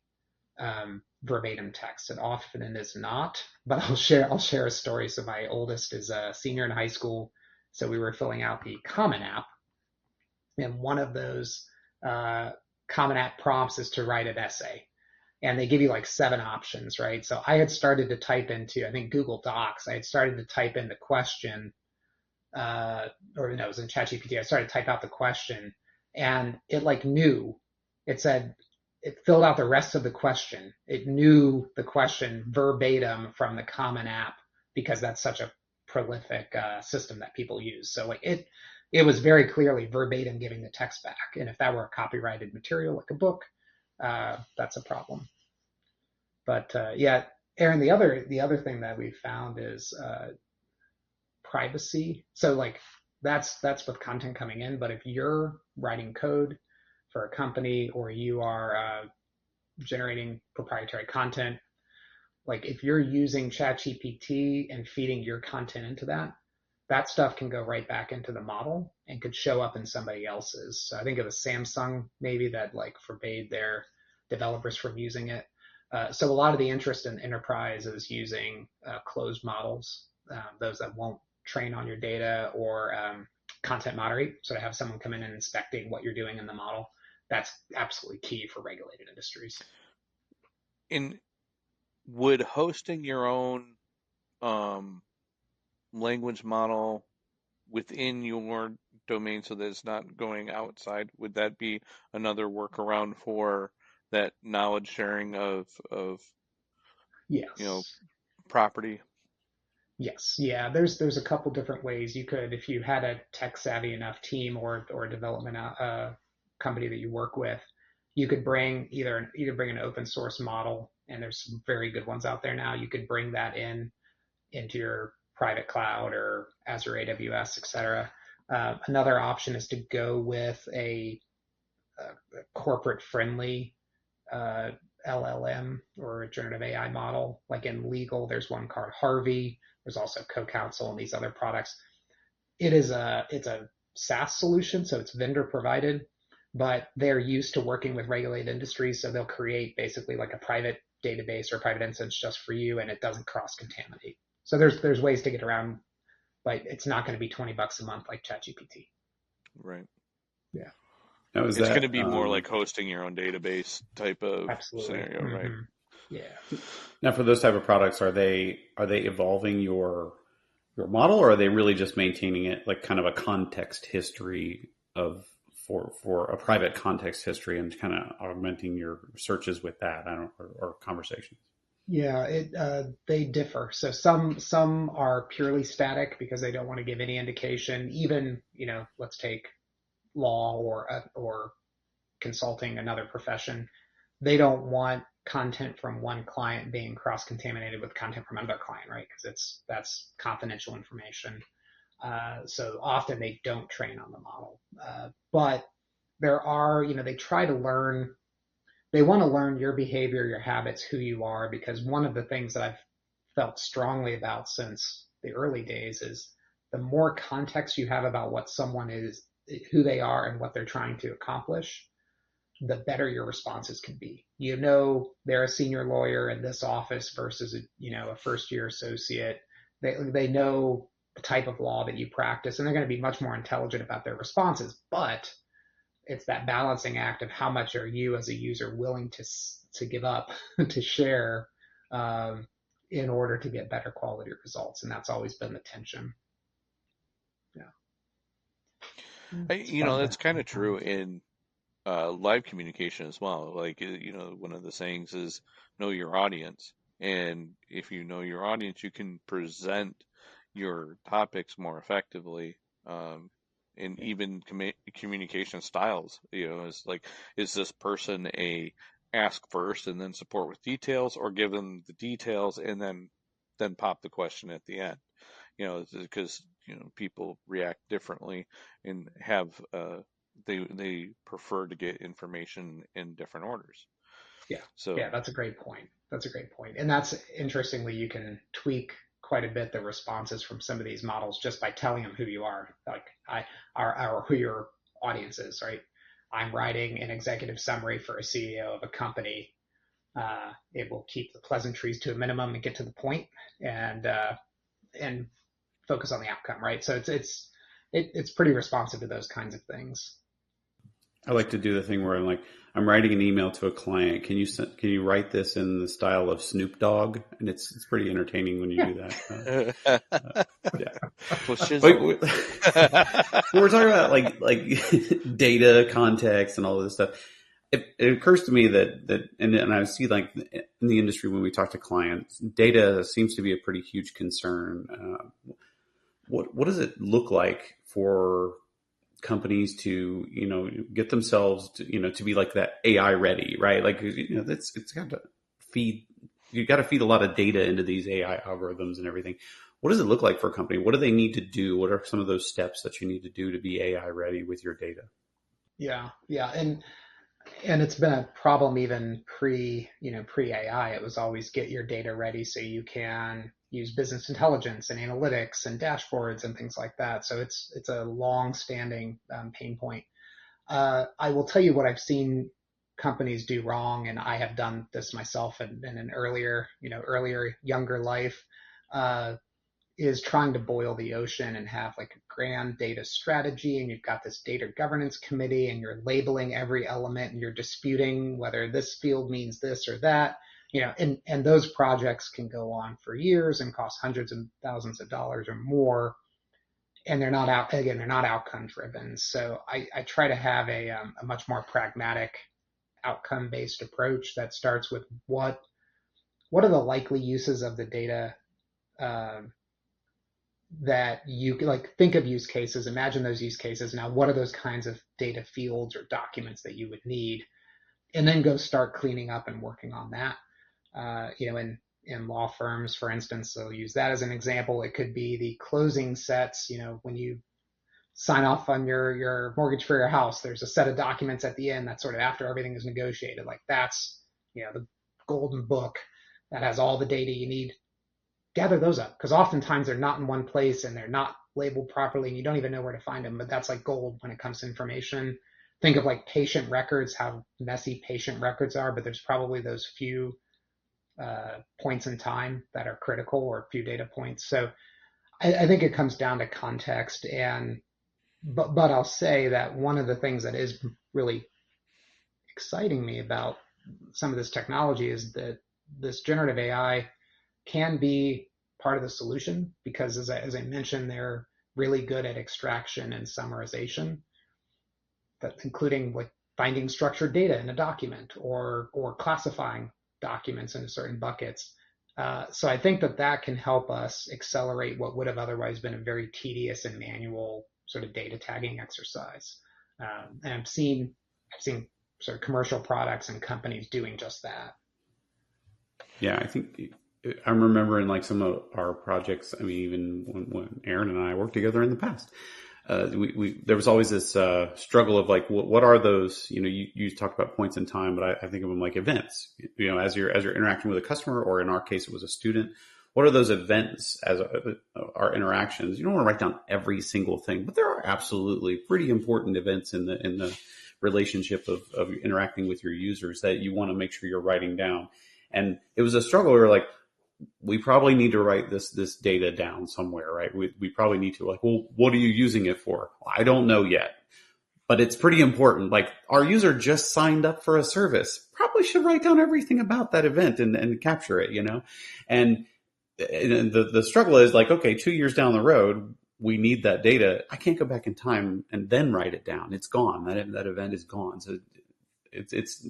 verbatim text. It often is not, but I'll share a story. So my oldest is a senior in high school, so we were filling out the Common App, and one of those Common App prompts is to write an essay, and they give you like 7 options, right? So I had started to type into, I think, Google Docs. I had started to type in the question, or no, it was in ChatGPT. I started to type out the question, and it like knew. It said it filled out the rest of the question. It knew the question verbatim from the Common App because that's such a prolific system that people use. So like it was very clearly verbatim giving the text back. And if that were a copyrighted material like a book, that's a problem. But yeah, Aaron, the other thing that we found is privacy. So like that's with content coming in. But if you're writing code for a company, or you are generating proprietary content, like if you're using ChatGPT and feeding your content into that stuff can go right back into the model and could show up in somebody else's. So I think it was Samsung maybe that like forbade their developers from using it. So a lot of the interest in enterprise is using closed models, those that won't train on your data or content moderate. So to have someone come in and inspecting what you're doing in the model, that's absolutely key for regulated industries. In would hosting your own um, language model within your domain so that it's not going outside, would that be another workaround for that knowledge sharing of Yes. property? Yes, yeah. There's a couple different ways you could, if you had a tech savvy enough team or a development company that you work with, you could bring either bring an open source model, and there's some very good ones out there now. You could bring that into your private cloud or Azure AWS, etc. Another option is to go with a corporate friendly uh, LLM or a generative AI model. Like in legal, there's one called Harvey. There's also CoCounsel and these other products. It's a SaaS solution, so it's vendor provided, but they're used to working with regulated industries, so they'll create basically like a private database or a private instance just for you, and it doesn't cross contaminate. So there's ways to get around, but it's not going to be $20 a month like ChatGPT. Right. Yeah, Now, is It's going to that be more like hosting your own database type of absolutely. scenario, right? Mm-hmm. Yeah. now for those type of products? Are they evolving your model, or are they really just maintaining it like kind of a context history of for a private context history and kind of augmenting your searches with that? I don't or conversations. Yeah, they differ. So some are purely static because they don't want to give any indication. Even let's take law or consulting, another profession. They don't want content from one client being cross-contaminated with content from another client, right? Because that's confidential information. So often they don't train on the model. But there are, they try to learn, they want to learn your behavior, your habits, who you are, because one of the things that I've felt strongly about since the early days is the more context you have about what someone is, who they are, and what they're trying to accomplish, the better your responses can be. They're a senior lawyer in this office versus a first year associate. They know the type of law that you practice, and they're going to be much more intelligent about their responses. But it's that balancing act of how much are you as a user willing to give up to share in order to get better quality results, and that's always been the tension. Yeah, That's kind of true in live communication as well. Like, one of the sayings is know your audience. And if you know your audience, you can present your topics more effectively. And even communication styles, is like, is this person a ask first and then support with details, or give them the details and then pop the question at the end? Because, people react differently and have, they prefer to get information in different orders. yeah, So, yeah. That's a great point. That's a great point. And that's interestingly, you can tweak quite a bit the responses from some of these models just by telling them who you are, like who your audience is, right? I'm writing an executive summary for a CEO of a company. It will keep the pleasantries to a minimum and get to the point, and focus on the outcome, right? So it's pretty responsive to those kinds of things. I like to do the thing where I'm writing an email to a client. Can you write this in the style of Snoop Dogg? And it's pretty entertaining when you do that. Yeah. well, But we're talking about like data context and all of this stuff. It occurs to me that and I see, like, in the industry when we talk to clients, data seems to be a pretty huge concern. What does it look like for companies to get themselves to be like that AI ready, right? Like, it's got to feed you got to feed a lot of data into these AI algorithms and everything. What does it look like for a company? What do they need to do? What are some of those steps that you need to do to be AI ready with your data? Yeah, yeah, and it's been a problem even pre AI. It was always get your data ready so you can use business intelligence and analytics and dashboards and things like that. So it's a long standing pain point. I will tell you what I've seen companies do wrong, and I have done this myself in an earlier younger life. Uh, is trying to boil the ocean and have like a grand data strategy, and you've got this data governance committee, and you're labeling every element, and you're disputing whether this field means this or that, and those projects can go on for years and cost hundreds of thousands of dollars or more, and they're not outcome driven. So I try to have a much more pragmatic outcome based approach that starts with what are the likely uses of the data, um, that you like think of use cases, imagine those use cases. Now, what are those kinds of data fields or documents that you would need? And then go start cleaning up and working on that. In law firms, for instance, so use that as an example. It could be the closing sets, when you sign off on your mortgage for your house, there's a set of documents at the end that's sort of after everything is negotiated. Like that's, the golden book that has all the data you need. Gather those up, because oftentimes they're not in one place and they're not labeled properly and you don't even know where to find them, but that's like gold when it comes to information. Think of like patient records, how messy patient records are, but there's probably those few points in time that are critical, or a few data points. So I think it comes down to context. But I'll say that one of the things that is really exciting me about some of this technology is that this generative AI can be part of the solution, because as I mentioned, they're really good at extraction and summarization, that including like finding structured data in a document, or classifying documents into certain buckets. So I think that can help us accelerate what would have otherwise been a very tedious and manual sort of data tagging exercise. And I've seen sort of commercial products and companies doing just that. Yeah, I think I'm remembering like some of our projects. I mean, even when Aaron and I worked together in the past, we there was always this struggle of like, what are those? You know, you talked about points in time, but I think of them like events. You know, as you're interacting with a customer, or in our case, it was a student. What are those events as our interactions? You don't want to write down every single thing, but there are absolutely pretty important events in the relationship of interacting with your users that you want to make sure you're writing down. And it was a struggle. We were like, we probably need to write this data down somewhere, right? We probably need to, like, well, what are you using it for? I don't know yet, but it's pretty important. Like, our user just signed up for a service. Probably should write down everything about that event and capture it, you know? And, and the struggle is like, okay, 2 years down the road, we need that data. I can't go back in time and then write it down. It's gone. That event is gone. So it's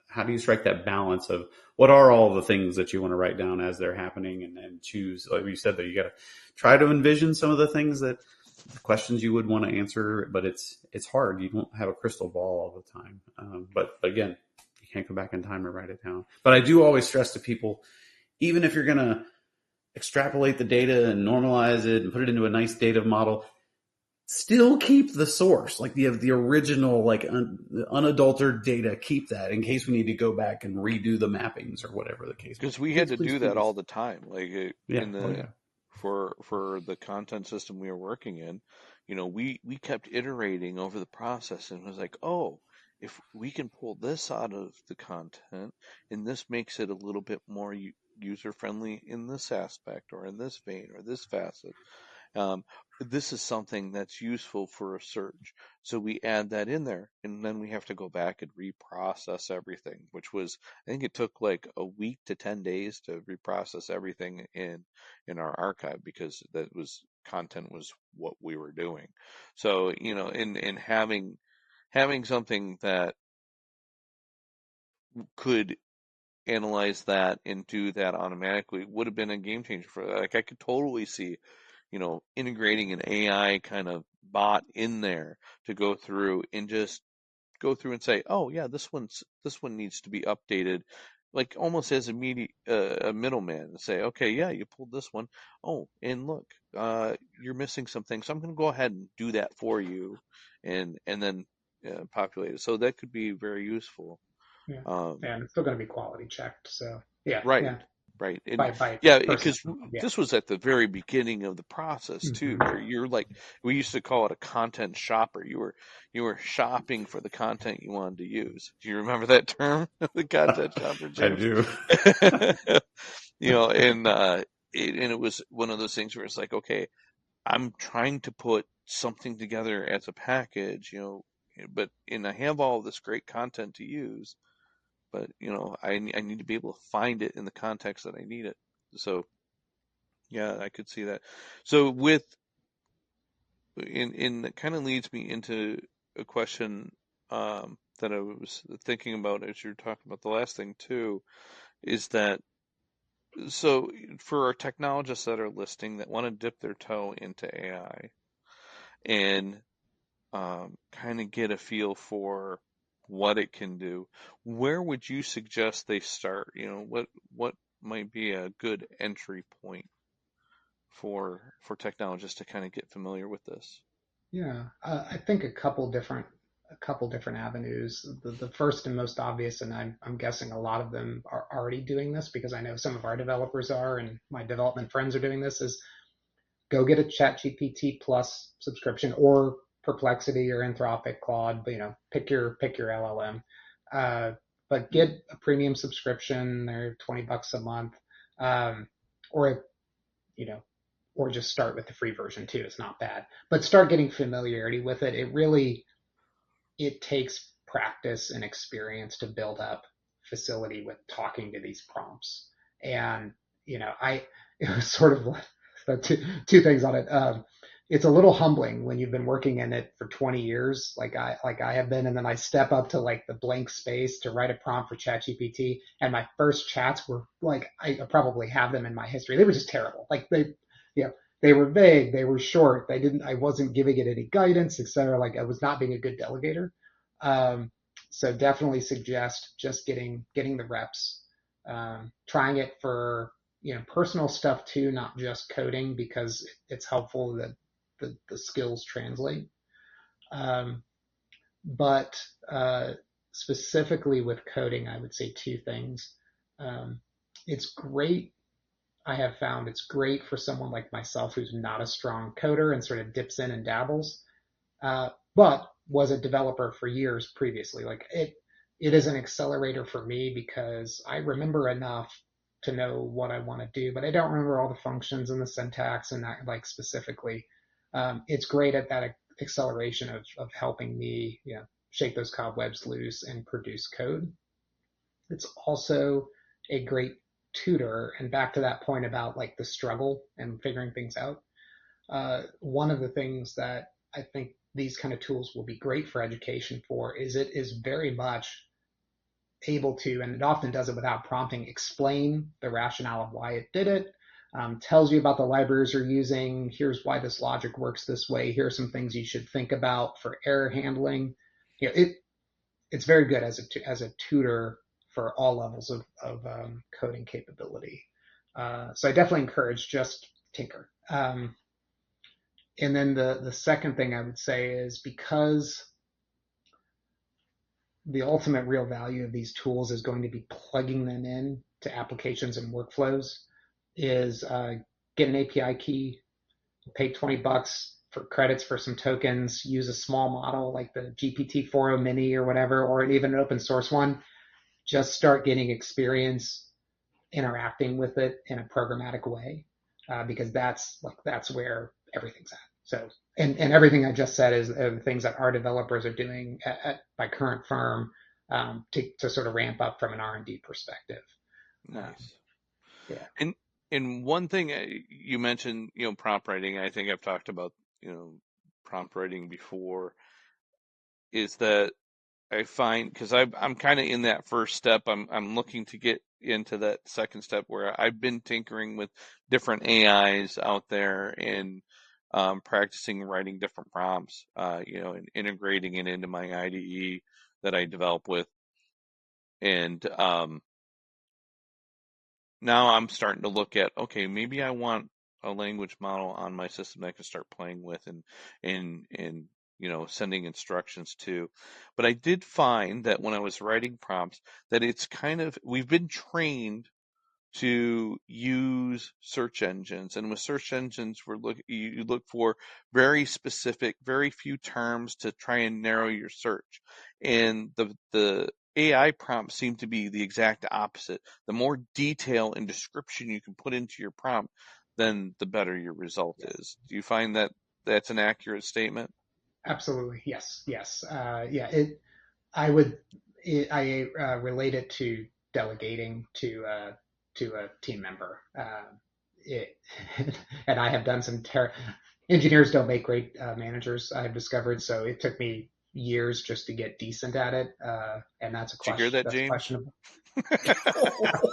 how do you strike that balance of what are all the things that you want to write down as they're happening, and choose, like you said, that you got to try to envision some of the things that the questions you would want to answer, but it's hard. You don't have a crystal ball all the time. But again, you can't go back in time and write it down. But I do always stress to people, even if you're going to extrapolate the data and normalize it and put it into a nice data model, still keep the source, like the original, like unadulterated data. Keep that in case we need to go back and redo the mappings or whatever the case may Because be. we had Please, to please, do that please. all the time. Like Yeah. in Oh the yeah. for the content system we were working in, we kept iterating over the process, and it was like, oh, if we can pull this out of the content, and this makes it a little bit more user friendly in this aspect, or in this vein, or this facet, um, this is something that's useful for a search. So we add that in there, and then we have to go back and reprocess everything, which was, I think it took like a week to 10 days to reprocess everything in our archive, because that was content was what we were doing. So, in having something that could analyze that and do that automatically would have been a game changer for that. Like, I could totally see, integrating an AI kind of bot in there to go through and just go through and say, oh yeah, this one needs to be updated, like almost as a middleman, and say, okay, yeah, you pulled this one. Oh, and look, you're missing something, so I'm going to go ahead and do that for you, and then populate it. So that could be very useful. Yeah, Um, and it's still going to be quality checked. So yeah, Right, yeah, right. And by yeah, person. because Yeah. this was at the very beginning of the process too, where Hmm. you're like, we used to call it a content shopper. You were shopping for the content you wanted to use. Do you remember that term, the content shopper, I James? do. And it was one of those things where it's like, okay, I'm trying to put something together as a package, and I have all this great content to use, but I need to be able to find it in the context that I need it. So yeah, I could see that. So in that kind of leads me into a question that I was thinking about as you're talking about the last thing too, is that, so for our technologists that are listening that want to dip their toe into AI and kind of get a feel for what it can do, where would you suggest they start? What might be a good entry point for technologists to kind of get familiar with this? Yeah, I think a couple different avenues. The first and most obvious, and I'm guessing a lot of them are already doing this because I know some of our developers are, and my development friends are doing this. Is go get a ChatGPT Plus subscription or Perplexity or Anthropic, Claude. Pick your LLM. Uh, but get a premium subscription. They're $20 a month, um, or you know, or just start with the free version too. It's not bad, but start getting familiarity with it. It takes practice and experience to build up facility with talking to these prompts. And I it was sort of two things on it. It's a little humbling when you've been working in it for 20 years, like I have been, and then I step up to like the blank space to write a prompt for ChatGPT, and my first chats were like I probably have them in my history. They were just terrible. Like you know, they were vague, they were short. I wasn't giving it any guidance, etc. Like I was not being a good delegator. Um, so definitely suggest just getting the reps. Trying it for personal stuff too, not just coding, because it's helpful that the skills translate. Um, but specifically with coding, I would say two things. Um, it's great. I have found it's great for someone like myself who's not a strong coder and sort of dips in and dabbles, but was a developer for years previously. Like it is an accelerator for me because I remember enough to know what I want to do, but I don't remember all the functions and the syntax and that like specifically. It's great at that acceleration of helping me, shake those cobwebs loose and produce code. It's also a great tutor. And back to that point about like the struggle and figuring things out. One of the things that I think these kind of tools will be great for education for is it is very much able to, and it often does it without prompting, explain the rationale of why it did it, tells you about the libraries you're using, here's why this logic works this way, here are some things you should think about for error handling. It's very good as a tutor for all levels of coding capability. So I definitely encourage just tinker. And then the second thing I would say is because the ultimate real value of these tools is going to be plugging them in to applications and workflows is get an API key, pay $20 for credits for some tokens, use a small model like the GPT-4o mini or whatever, or even an open source one. Just start getting experience interacting with it in a programmatic way, because that's where everything's at. So, and everything I just said is things that our developers are doing at my current firm, to sort of ramp up from an R&D perspective. Nice. Yeah. And one thing you mentioned, prompt writing. I think I've talked about, prompt writing before. Is that I find, because I'm kind of in that first step. I'm looking to get into that second step where I've been tinkering with different AIs out there and practicing writing different prompts, and integrating it into my IDE that I develop with. And now I'm starting to look at, okay, maybe I want a language model on my system that I can start playing with and sending instructions to. But I did find that when I was writing prompts, that it's we've been trained to use search engines, and with search engines you look for very specific, very few terms to try and narrow your search, and the AI prompts seem to be the exact opposite. The more detail and description you can put into your prompt, then the better your result Yeah. is. Do you find that that's an accurate statement? Absolutely. Yes. Yes. Yeah. I would. I relate it to delegating to a team member. It, and I have done some engineers don't make great managers, I've discovered. So it took me years just to get decent at it. And that's a Did you hear question that, that's James? questionable.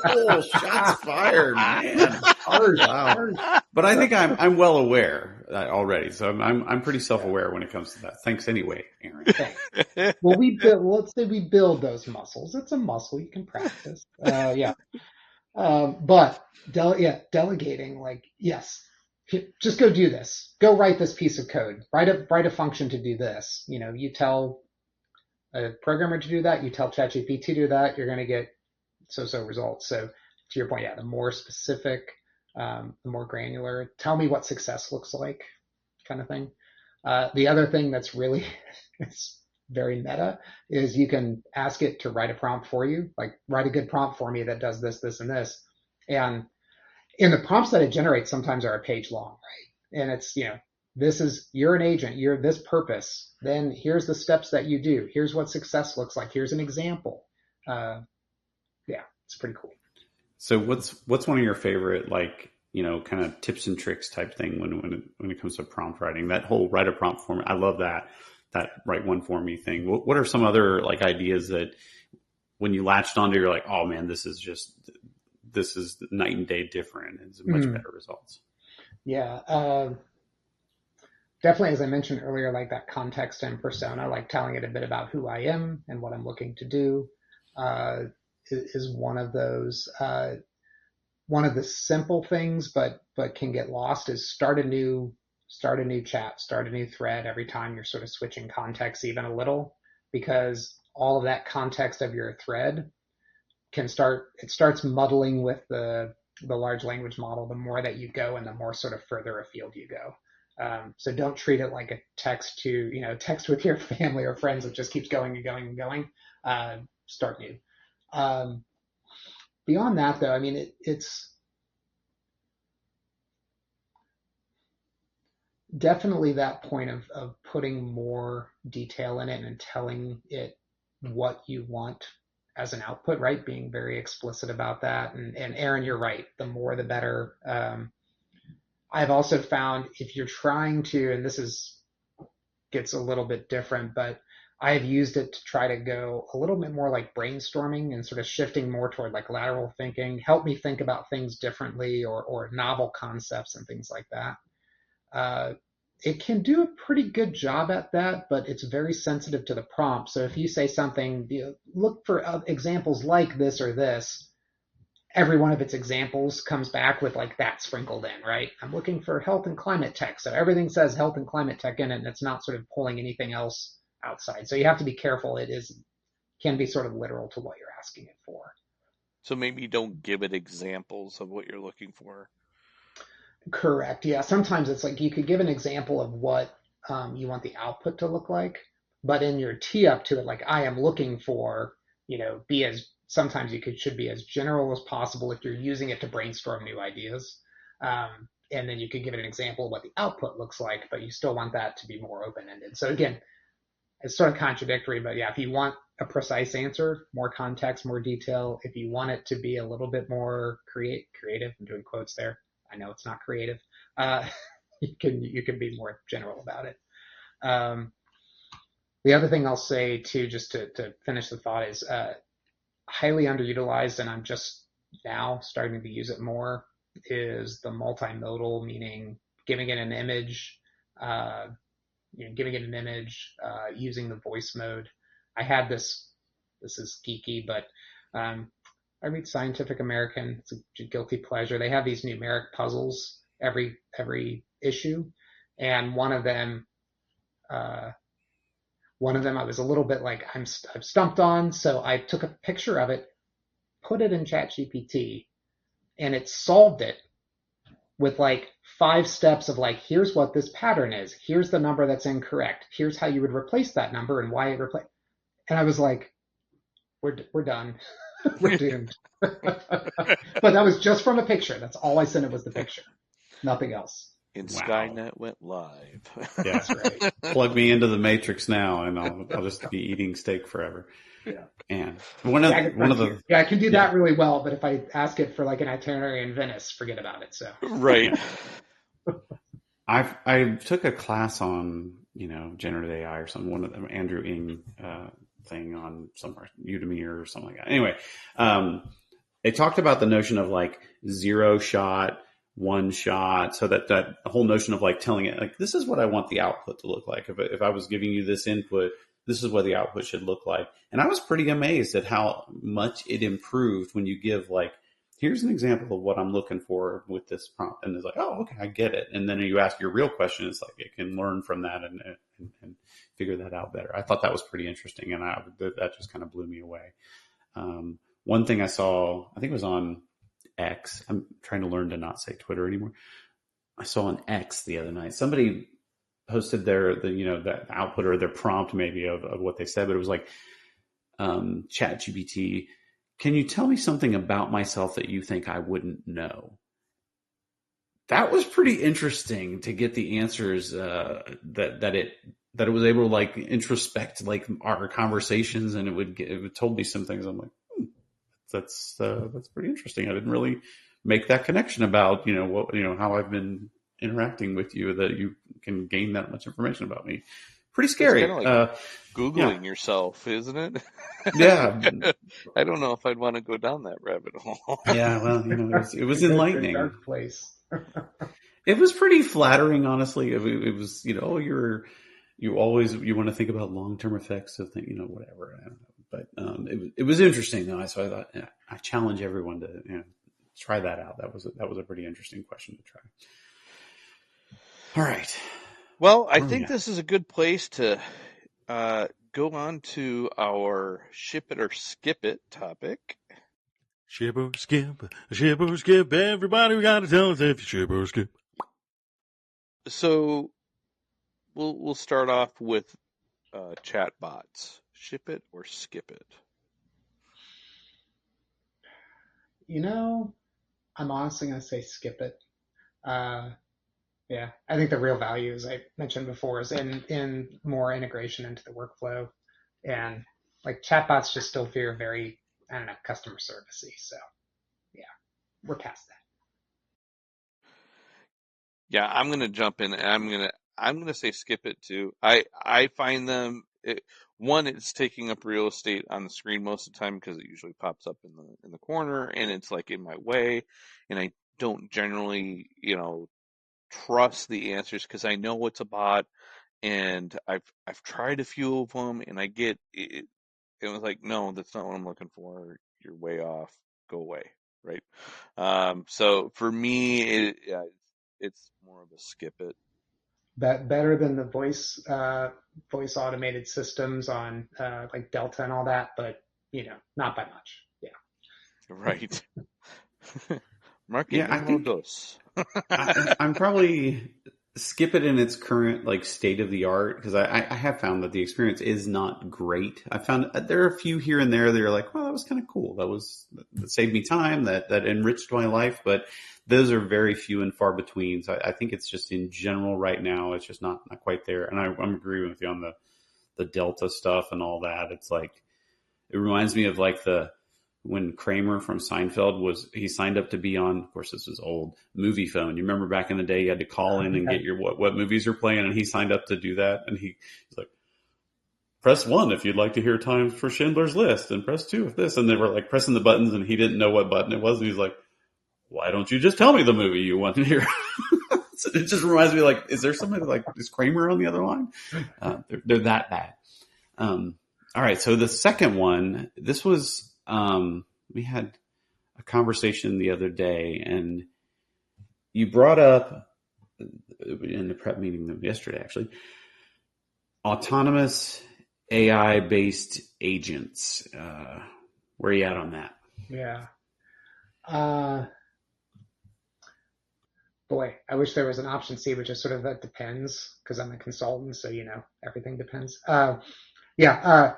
Oh, shots fired, man! Harsh, Wow. harsh. But I think I'm well aware already, so I'm pretty self-aware when it comes to that. Thanks anyway, Aaron. Thanks. Well, let's say we build those muscles. It's a muscle you can practice. Yeah. But delegating, like, yes, just go do this. Go write this piece of code. Write a function to do this. You tell a programmer to do that. You tell ChatGPT to do that. You're going to get so results. So to your point, yeah, the more specific, the more granular. Tell me what success looks like, kind of thing. The other thing that's really it's very meta is you can ask it to write a prompt for you, like write a good prompt for me that does this, this, and this. And in the prompts that it generates sometimes are a page long, right? And it's, this is, you're an agent, you're this purpose. Then here's the steps that you do. Here's what success looks like. Here's an example. Yeah, it's pretty cool. So what's one of your favorite, like, kind of tips and tricks type thing when it comes to prompt writing? That whole write a prompt for me, I love that write one for me thing. What are some other like ideas that when you latched onto, you're like, oh man, this is night and day different. It's much better results. Yeah. Definitely, as I mentioned earlier, like that context and persona, like telling it a bit about who I am and what I'm looking to do. is one of those. One of the simple things, but can get lost is start a new chat, start a new thread every time you're sort of switching context even a little, because all of that context of your thread starts muddling with the large language model the more that you go and the more sort of further afield you go. So don't treat it like a text with your family or friends that just keeps going and going and going. Start new. Beyond that, though, I mean, it's definitely that point of putting more detail in it and telling it what you want as an output, right? Being very explicit about that. And Aaron, you're right. The more, the better. I've also found if you're trying to, and gets a little bit different, but I've used it to try to go a little bit more like brainstorming and sort of shifting more toward like lateral thinking, help me think about things differently or novel concepts and things like that. It can do a pretty good job at that, but it's very sensitive to the prompt. So if you say something, look for examples like this or this, every one of its examples comes back with like that sprinkled in, right? I'm looking for health and climate tech. So everything says health and climate tech in it, and it's not sort of pulling anything else outside. So you have to be careful. Can be sort of literal to what you're asking it for. So maybe you don't give it examples of what you're looking for. Correct. Yeah. Sometimes it's like you could give an example of what you want the output to look like, but in your tee up to it, like I am looking for, sometimes should be as general as possible if you're using it to brainstorm new ideas. And then you could give it an example of what the output looks like, but you still want that to be more open-ended. So again, it's sort of contradictory, but yeah, if you want a precise answer, more context, more detail, if you want it to be a little bit more creative, I'm doing quotes there. I know it's not creative. You can be more general about it. The other thing I'll say too, just to finish the thought, is highly underutilized, and I'm just now starting to use it more, is the multimodal, meaning giving it an image, using the voice mode. I had this is geeky, but I read Scientific American. It's a guilty pleasure. They have these numeric puzzles every issue, and one of them I was a little bit like I'm stumped on, so I took a picture of it, put it in ChatGPT, and it solved it with like 5 steps of like, here's what this pattern is, here's the number that's incorrect, here's how you would replace that number and why it replaced. And I was like, we're done. We're doomed. But that was just from a picture. That's all I sent it was the picture. Nothing else. And wow. Skynet went live. Yeah, that's right. Plug me into the Matrix now, and I'll just be eating steak forever. Yeah. And I can do that really well, but if I ask it for like an itinerary in Venice, forget about it. So right. I took a class on generative AI or something. One of them, Andrew Ng thing on somewhere, Udemy or something like that. Anyway, they talked about the notion of like 0 shot, 1 shot. So that whole notion of like telling it like, this is what I want the output to look like. If I was giving you this input, this is what the output should look like. And I was pretty amazed at how much it improved when you give like, here's an example of what I'm looking for with this prompt. And it's like, oh, okay, I get it. And then you ask your real question, it's like it can learn from that and figure that out better. I thought that was pretty interesting, and that just kind of blew me away. One thing I saw, I think it was on X. I'm trying to learn to not say Twitter anymore. I saw on X the other night, somebody posted the output or their prompt maybe of what they said, but it was like, ChatGPT, can you tell me something about myself that you think I wouldn't know? That was pretty interesting to get the answers that it was able to like introspect like our conversations, and it told me some things. I'm like, that's pretty interesting. I didn't really make that connection about how I've been interacting with you, that you can gain that much information about me. Pretty scary. It's kind of like Googling yourself, isn't it? Yeah. I don't know if I'd want to go down that rabbit hole. Yeah, well, it was enlightening. Dark place. It was pretty flattering, honestly. It was, you want to think about long-term effects of things, whatever. But it was interesting though. So I thought I challenge everyone to try that out. That was a pretty interesting question to try. All right. Well, I Where are we think at? this is a good place to go on to our ship it or skip it topic. Ship or skip, everybody we gotta tell us if you ship or skip. So we'll start off with chat bots. Ship it or skip it. I'm honestly going to say skip it. Uh, yeah, I think the real value, as I mentioned before, is in more integration into the workflow, and like chatbots just still feel very, I don't know, customer servicey. So yeah, we're past that. Yeah, I'm gonna jump in and I'm gonna say skip it too. I find them one, it's taking up real estate on the screen most of the time because it usually pops up in the corner and it's like in my way, and I don't generally trust the answers because I know it's a bot, and I've tried a few of them and I get it. It was like, no, that's not what I'm looking for. You're way off. Go away, right? So for me, yeah, it's more of a skip it. Better than the voice automated systems on like Delta and all that, but not by much. Yeah. Right. Yeah, Market I numero think dos. I'm probably skip it in its current like state of the art because I have found that the experience is not great. I found there are a few here and there that are like, well, that was kind of cool. That saved me time. That enriched my life. But those are very few and far between. So I think it's just in general right now, it's just not quite there. And I'm agreeing with you on the Delta stuff and all that. It's like it reminds me of like the when Kramer from Seinfeld he signed up to be on, of course this is old, movie phone. You remember back in the day you had to call in and Yeah. get your what movies are playing, and he signed up to do that, and he's like, press 1 if you'd like to hear times for Schindler's List, and press 2 if this, and they were like pressing the buttons, and he didn't know what button it was, and he's like, why don't you just tell me the movie you want to hear? So it just reminds me, like, is there somebody like, is Kramer on the other line? They're that bad. All right, so the second one, this was we had a conversation the other day, and you brought up in the prep meeting yesterday, actually, autonomous AI based agents. Where are you at on that? Yeah. Uh, Boy, I wish there was an option C, but just sort of that depends because I'm a consultant, so everything depends. Yeah.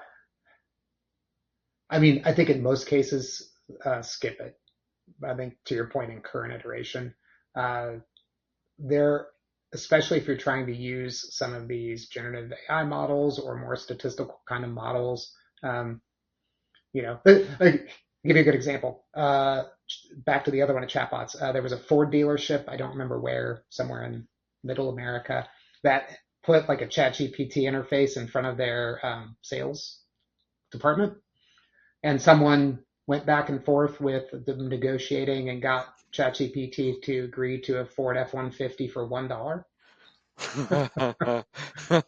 I mean, I think in most cases, skip it. I think to your point in current iteration, uh, there, especially if you're trying to use some of these generative AI models or more statistical kind of models, um, like give you a good example. Back to the other one of chatbots. There was a Ford dealership. I don't remember where, somewhere in Middle America, that put like a ChatGPT interface in front of their sales department, and someone went back and forth with them negotiating and got ChatGPT to agree to a Ford F-150 for $1.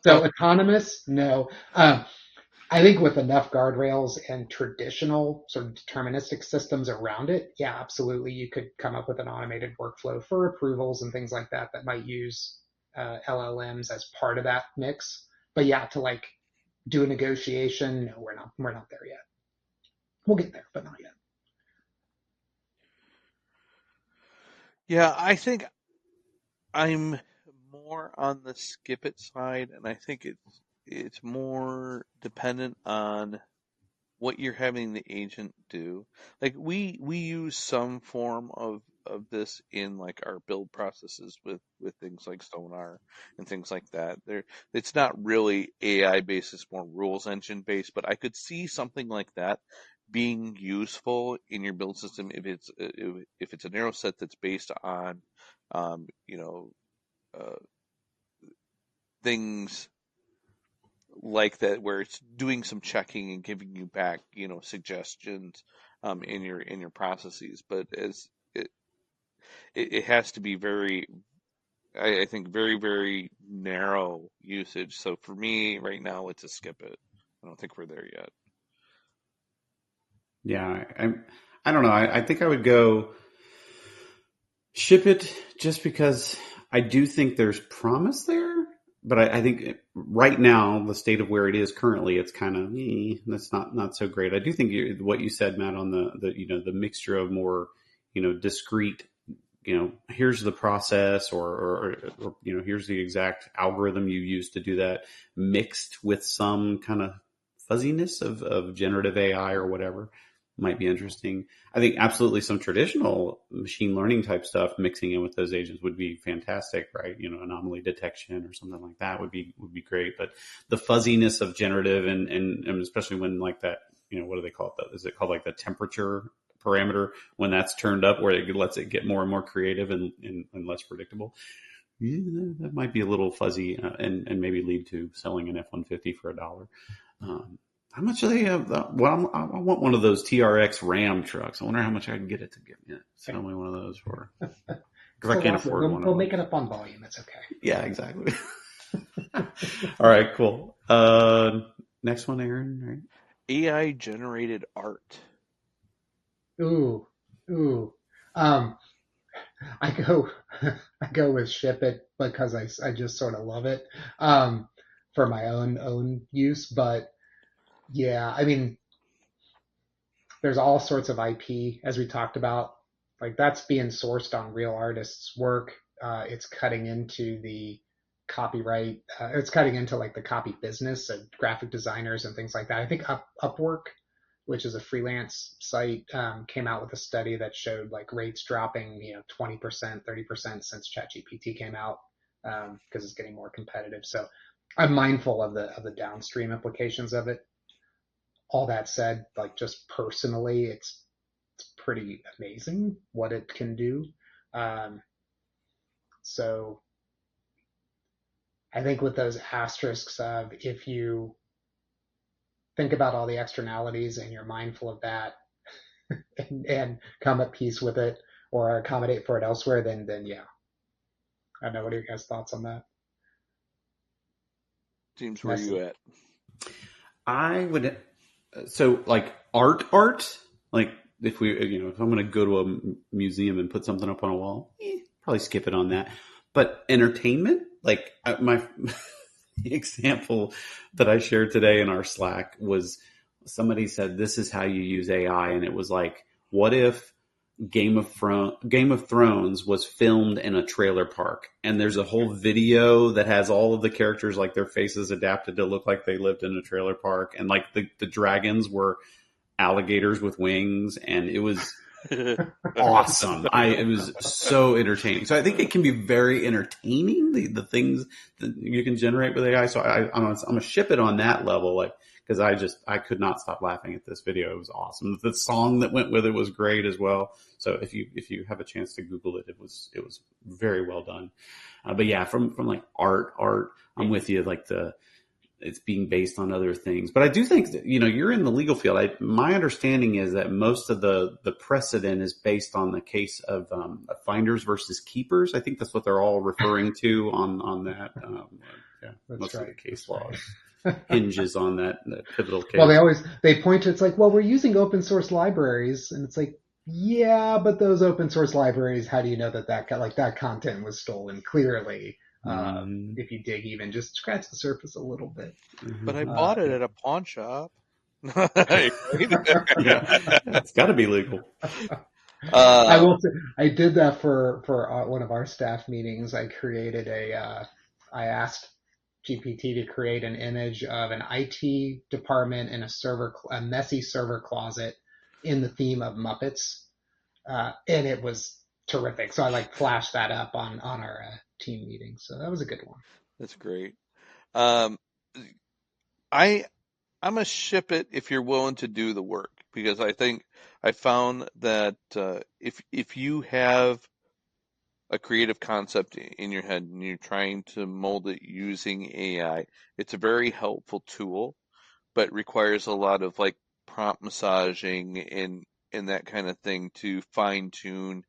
So autonomous, no. I think with enough guardrails and traditional sort of deterministic systems around it, yeah, absolutely, you could come up with an automated workflow for approvals and things like that that might use LLMs as part of that mix. But yeah, to like do a negotiation, no, we're not there yet. We'll get there, but not yet. Yeah, I think I'm more on the skip it side, and I think it's more dependent on what you're having the agent do. Like we use some form of this in like our build processes with things like Sonar and things like that. There, it's not really AI based; it's more rules engine based. But I could see something like that being useful in your build system if it's a narrow set that's based on um, you know uh, things like that where it's doing some checking and giving you back suggestions in your processes, but as it has to be very, I think, very very narrow usage. So for me right now it's a skip it. I don't think we're there yet. Yeah, I don't know. I think I would go ship it just because I do think there's promise there. But I think right now, the state of where it is currently, it's kind of that's not so great. I do think what you said, Matt, on the mixture of more discrete, here's the process, or here's the exact algorithm you use to do that, mixed with some kind of fuzziness of generative AI or whatever, might be interesting. I think absolutely some traditional machine learning type stuff mixing in with those agents would be fantastic, right? Anomaly detection or something like that would be great. But the fuzziness of generative and especially when like that, what do they call it? Is it called like the temperature parameter when that's turned up where it lets it get more and more creative and less predictable? Yeah, that might be a little fuzzy and maybe lead to selling an F-150 for $1. How much do they have? Well, I want one of those TRX Ram trucks. I wonder how much I can get it to give me. Sell me one of those for, because I can't afford one. We'll make it up on volume. It's okay. Yeah, exactly. All right, cool. Next one, Aaron. Right? AI generated art. Ooh, ooh. Um, I go, I go with ship it because I just sort of love it, for my own use. But yeah, I mean, there's all sorts of IP as we talked about. Like that's being sourced on real artists' work. It's cutting into the copyright. It's cutting into like the copy business and graphic designers and things like that. I think Upwork, which is a freelance site, came out with a study that showed like rates dropping, 20%, 30% since ChatGPT came out, because it's getting more competitive. So I'm mindful of the downstream implications of it. All that said, like just personally, it's pretty amazing what it can do. Um, so I think with those asterisks of if you think about all the externalities and you're mindful of that, and come at peace with it or accommodate for it elsewhere, then yeah. I don't know. What are your guys' thoughts on that? James, where are you Nessie? at? I would. So like art, like if if I'm going to go to a museum and put something up on a wall, probably skip it on that. But entertainment, like my example that I shared today in our Slack was somebody said, this is how you use AI. And it was like, what if Game of Thrones was filmed in a trailer park, and there's a whole video that has all of the characters, like their faces adapted to look like they lived in a trailer park, and like the dragons were alligators with wings, and it was awesome. It was so entertaining. So I think it can be very entertaining, the things that you can generate with AI. So I'm gonna ship it on that level, like, because I could not stop laughing at this video. It was awesome. The song that went with it was great as well. So if you have a chance to Google it, it was very well done. But yeah, from like art, I'm with you. Like it's being based on other things. But I do think that, you're in the legal field. My understanding is that most of the precedent is based on the case of finders versus keepers. I think that's what they're all referring to on that. Yeah, That's most right. of the case law hinges on that pivotal case. Well, they point to, it's like, well, we're using open source libraries, and it's like, yeah, but those open source libraries, how do you know that content was stolen? Clearly, if you dig even just scratch the surface a little bit. But I bought it at a pawn shop. Yeah, it's got to be legal. I will say, I did that for one of our staff meetings. I asked GPT to create an image of an IT department in a messy server closet in the theme of Muppets, and it was terrific. So I like flashed that up on our team meeting. So that was a good one. That's great. Um, I I'm gonna ship it if you're willing to do the work, because I think I found that if you have a creative concept in your head and you're trying to mold it using AI, it's a very helpful tool, but requires a lot of like prompt massaging and that kind of thing to fine tune,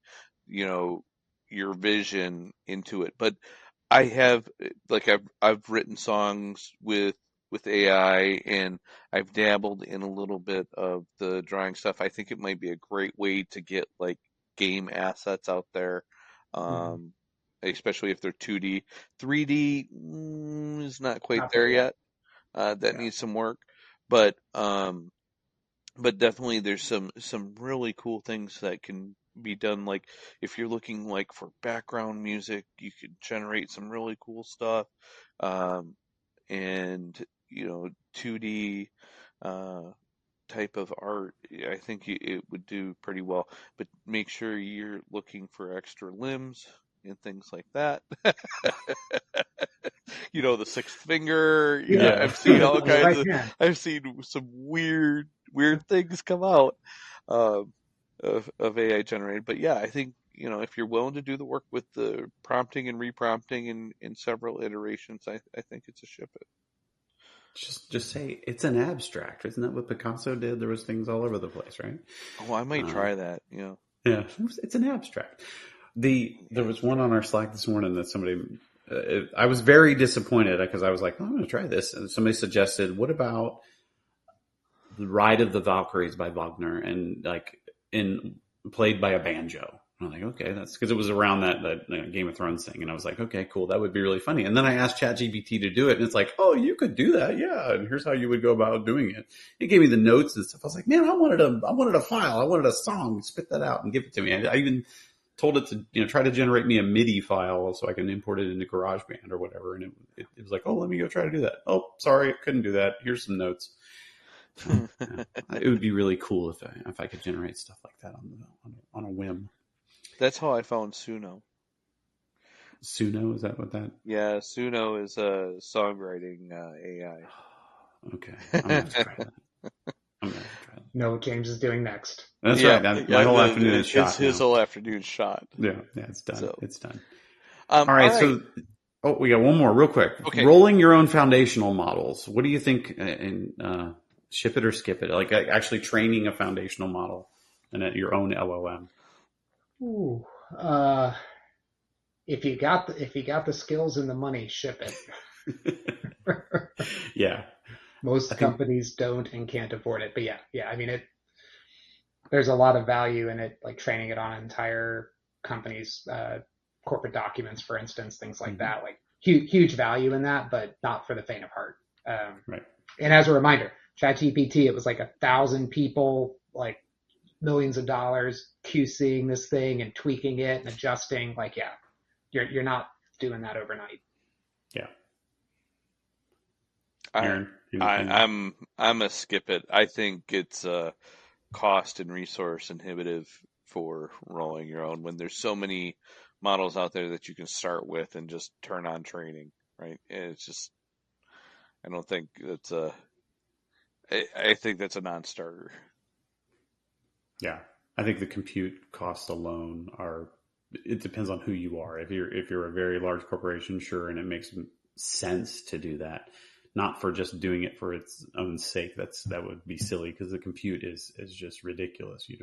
you know, your vision into it. But I have, like, I've written songs with with AI, and I've dabbled in a little bit of the drawing stuff. I think it might be a great way to get like game assets out there, Mhm. um, especially if they're 2D. 3D is not quite Not there there yet. yet. That Yeah. needs some work, but definitely there's some really cool things that can be done. Like if you're looking like for background music, you could generate some really cool stuff. Um, and 2D uh, type of art, I think it would do pretty well. But make sure you're looking for extra limbs and things like that. The sixth finger. Yeah. Yeah. I've seen all On the kinds right of. hand. I've seen some weird things come out um, of AI generated. But yeah, I think if you're willing to do the work with the prompting and reprompting in several iterations, I think it's a ship it. Just say it's an abstract. Isn't that what Picasso did? There was things all over the place, right? Oh, I might Uh, try that. yeah, it's an abstract. There was one on our Slack this morning that somebody. I was very disappointed because I was like, oh, I'm going to try this, and somebody suggested, what about the Ride of the Valkyries by Wagner, and like in played by a banjo. And I'm like, okay, that's because it was around that Game of Thrones thing, and I was like, okay, cool, that would be really funny. And then I asked ChatGPT to do it, and it's like, oh, you could do that, yeah. And here's how you would go about doing it. It gave me the notes and stuff. I was like, man, I wanted a file, I wanted a song, spit that out and give it to me. I even told it to try to generate me a MIDI file so I can import it into GarageBand or whatever. And it was like, oh, let me go try to do that. Oh, sorry, couldn't do that. Here's some notes. So yeah, it would be really cool if I could generate stuff like that on a whim. That's how I found Suno. Suno, is that what that? Yeah, Suno is a songwriting Okay, I'm gonna have to try AI. that. I'm gonna have to try that. Know what James is doing next. That's Yeah, right. My yeah. whole afternoon is It's shot his now. whole afternoon shot. Yeah, it's done. So, It's done. all All right, right. so we got one more real quick. Okay. Rolling your own foundational models. What do you think? In ship it or skip it? Like actually training a foundational model and at your own LLM. Ooh. If you got the skills and the money, ship it. Yeah, Most I think. companies don't and can't afford it. But yeah. I mean, there's a lot of value in it, like training it on entire companies, corporate documents, for instance, things like that. Like huge value in that, but not for the faint of heart. Right. And as a reminder, ChatGPT, it was like 1,000 people, like millions of dollars QCing this thing and tweaking it and adjusting. Like, yeah, you're not doing that overnight. Yeah. I, Aaron, anything? I'm a skip it. I think it's cost and resource inhibitive for rolling your own when there's so many models out there that you can start with and just turn on training, right? And it's just, I don't think that's I think that's a non-starter. Yeah, I think the compute costs alone are. It depends on who you are. If you're a very large corporation, sure, and it makes sense to do that. Not for just doing it for its own sake. That would be silly because the compute is just ridiculous. You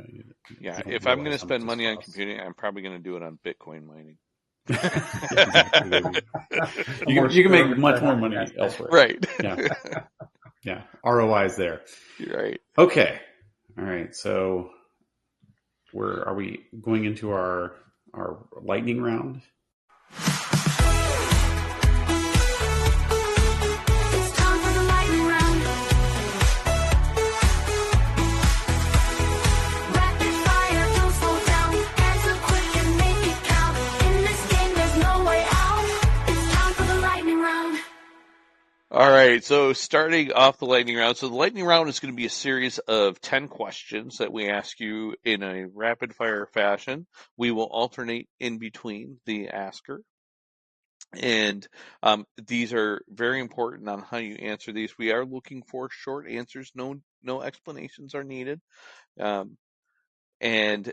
Yeah, don't if I'm going to realize how much spend this money on costs. computing, I'm probably going to do it on Bitcoin mining. Yeah, exactly. You can make much more money elsewhere. Right. Yeah. ROI is there. You're right. Okay. All right. So are we going into our lightning round? All right, so starting off the lightning round. So the lightning round is going to be a series of 10 questions that we ask you in a rapid fire fashion. We will alternate in between the asker. And these are very important on how you answer these. We are looking for short answers. No explanations are needed. And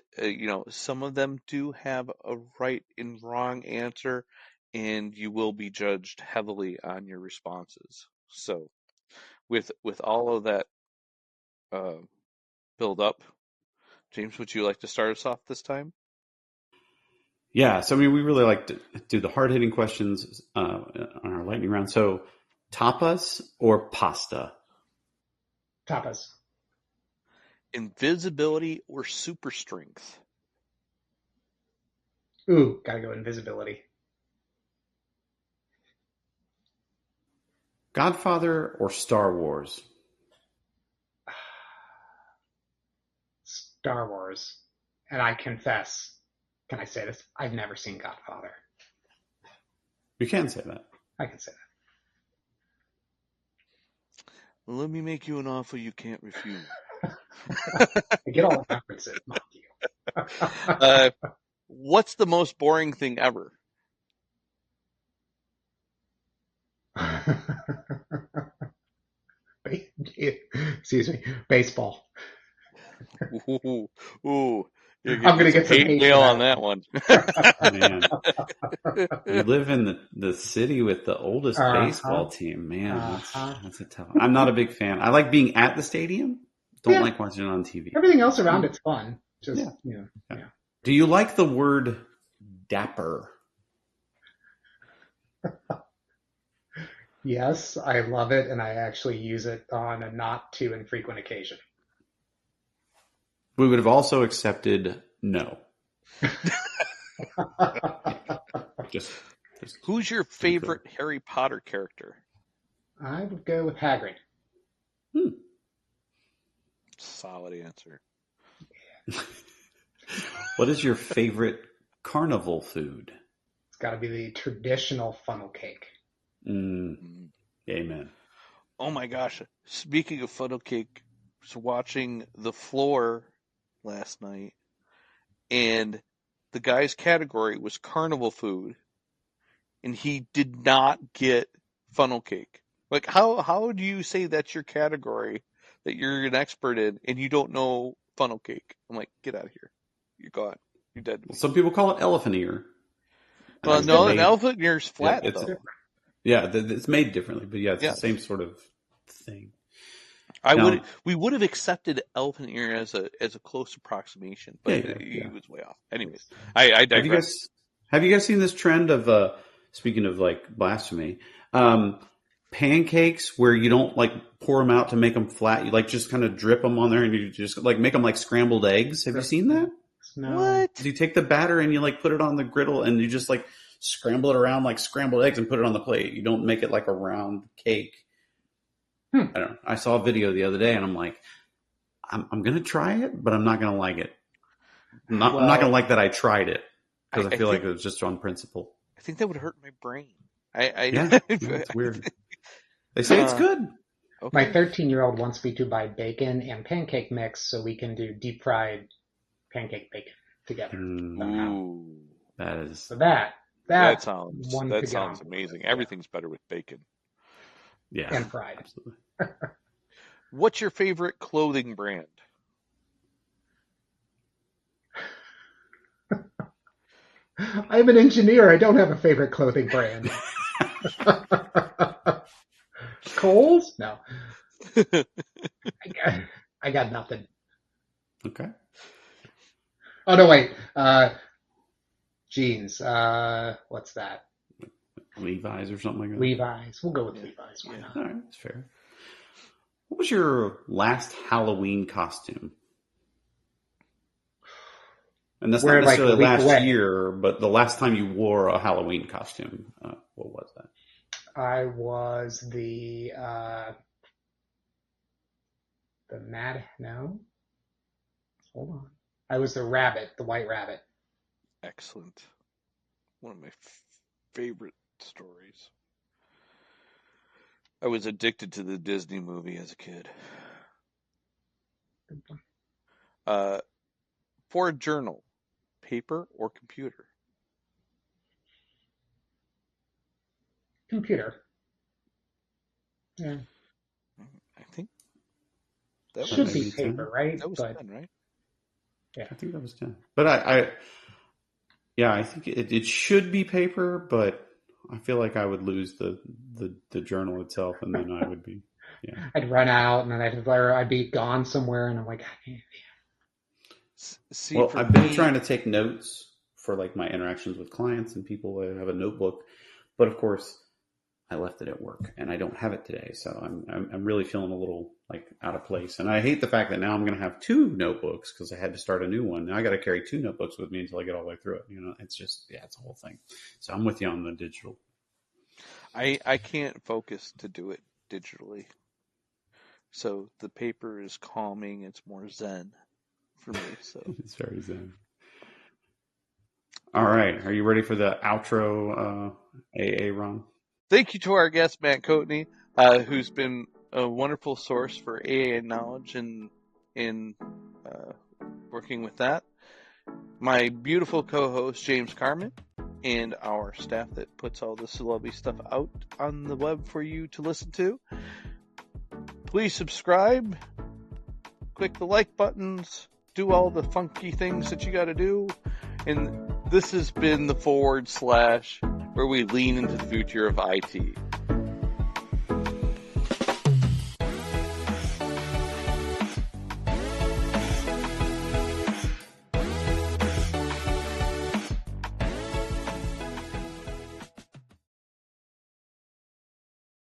some of them do have a right and wrong answer, and you will be judged heavily on your responses. So with all of that build up, James, would you like to start us off this time? Yeah. So, I mean, we really like to do the hard hitting questions on our lightning round. So Tapas or pasta? Tapas. Invisibility or super strength? Ooh, gotta go invisibility. Godfather or Star Wars? Star Wars. And I confess, can I say this? I've never seen Godfather. You can say that. I can say Let me make you an offer you can't refuse. that. I get all the references, not you. What's the most boring thing ever? Excuse me. Baseball. Ooh, ooh, you're I'm getting gonna some get some hate hate mail for on that. that one. Man, you live in the city with the oldest baseball team. Man, that's a tough one. I'm not a big fan. I like being at the stadium. Don't Yeah. like watching it on TV. Everything else around it's fun. Just, Yeah. Do you like the word dapper? Yes, I love it, and I actually use it on a not too infrequent occasion. We would have also accepted no. Just Who's your favorite Harry Potter character? I would go with Hagrid. Solid answer. What is your favorite carnival food? It's got to be the traditional funnel cake. Amen. Oh my gosh. Speaking of funnel cake, I was watching The Floor last night, and the guy's category was carnival food, and he did not get funnel cake. Like, how do you say that's your category that you're an expert in, and you don't know funnel cake? I'm like, get out of here. You're gone. You're dead. Well, some people call it elephant ear. Well, no, an elephant ear's flat, though. Yeah, it's made differently, but yeah, it's the same sort of thing. We would have accepted elephant ear as a close approximation, but he was way off. Anyways, I digress. Have you guys seen this trend of speaking of like blasphemy, pancakes where you don't like pour them out to make them flat, you like just kind of drip them on there and you just like make them like scrambled eggs? Have you seen that? No. What? So you take the batter and you like put it on the griddle and you just like scramble it around like scrambled eggs and put it on the plate. You don't make it like a round cake. I don't know. I saw a video the other day and I'm like, I'm going to try it, but I'm not going to like it. I'm not going to like that I tried it because I feel like it was just on principle. I think that would hurt my brain. It's weird. They say it's good. Okay. My 13-year-old wants me to buy bacon and pancake mix so we can do deep fried pancake bacon together. Ooh. That sounds amazing. Everything's better with bacon. Yeah. And fried. Absolutely. What's your favorite clothing brand? I'm an engineer. I don't have a favorite clothing brand. Kohl's? No. I got nothing. Okay. Oh, no, wait. Jeans. What's that? Levi's or something like that? Levi's. We'll go with Levi's. Why not? All right, that's fair. What was your last Halloween costume? And that's not necessarily last year, but the last time you wore a Halloween costume. What was that? I was the no. Hold on. I was the rabbit, the white rabbit. Excellent. One of my favorite stories. I was addicted to the Disney movie as a kid. For a journal, paper or computer? Computer. Yeah. I think that should be paper, 10. right? That was 10, right? Yeah. I think that was 10. But I think it should be paper, but I feel like I would lose the journal itself, and then I would be, I'd run out, and then I'd be gone somewhere, and I'm like, I've been trying to take notes for like my interactions with clients and people that have a notebook, but of course, I left it at work, and I don't have it today. So I'm really feeling a little like out of place. And I hate the fact that now I'm going to have 2 notebooks because I had to start a new one. Now I got to carry 2 notebooks with me until I get all the way through it. It's just, it's a whole thing. So I'm with you on the digital. I can't focus to do it digitally. So the paper is calming. It's more zen for me. So it's very zen. All right. Are you ready for the outro, AA, Ron? Thank you to our guest, Matt Coatney, who's been a wonderful source for AA knowledge and in working with that. My beautiful co-host, James Carmen, and our staff that puts all this lovely stuff out on the web for you to listen to. Please subscribe, click the like buttons, do all the funky things that you got to do. And this has been the / where we lean into the future of IT.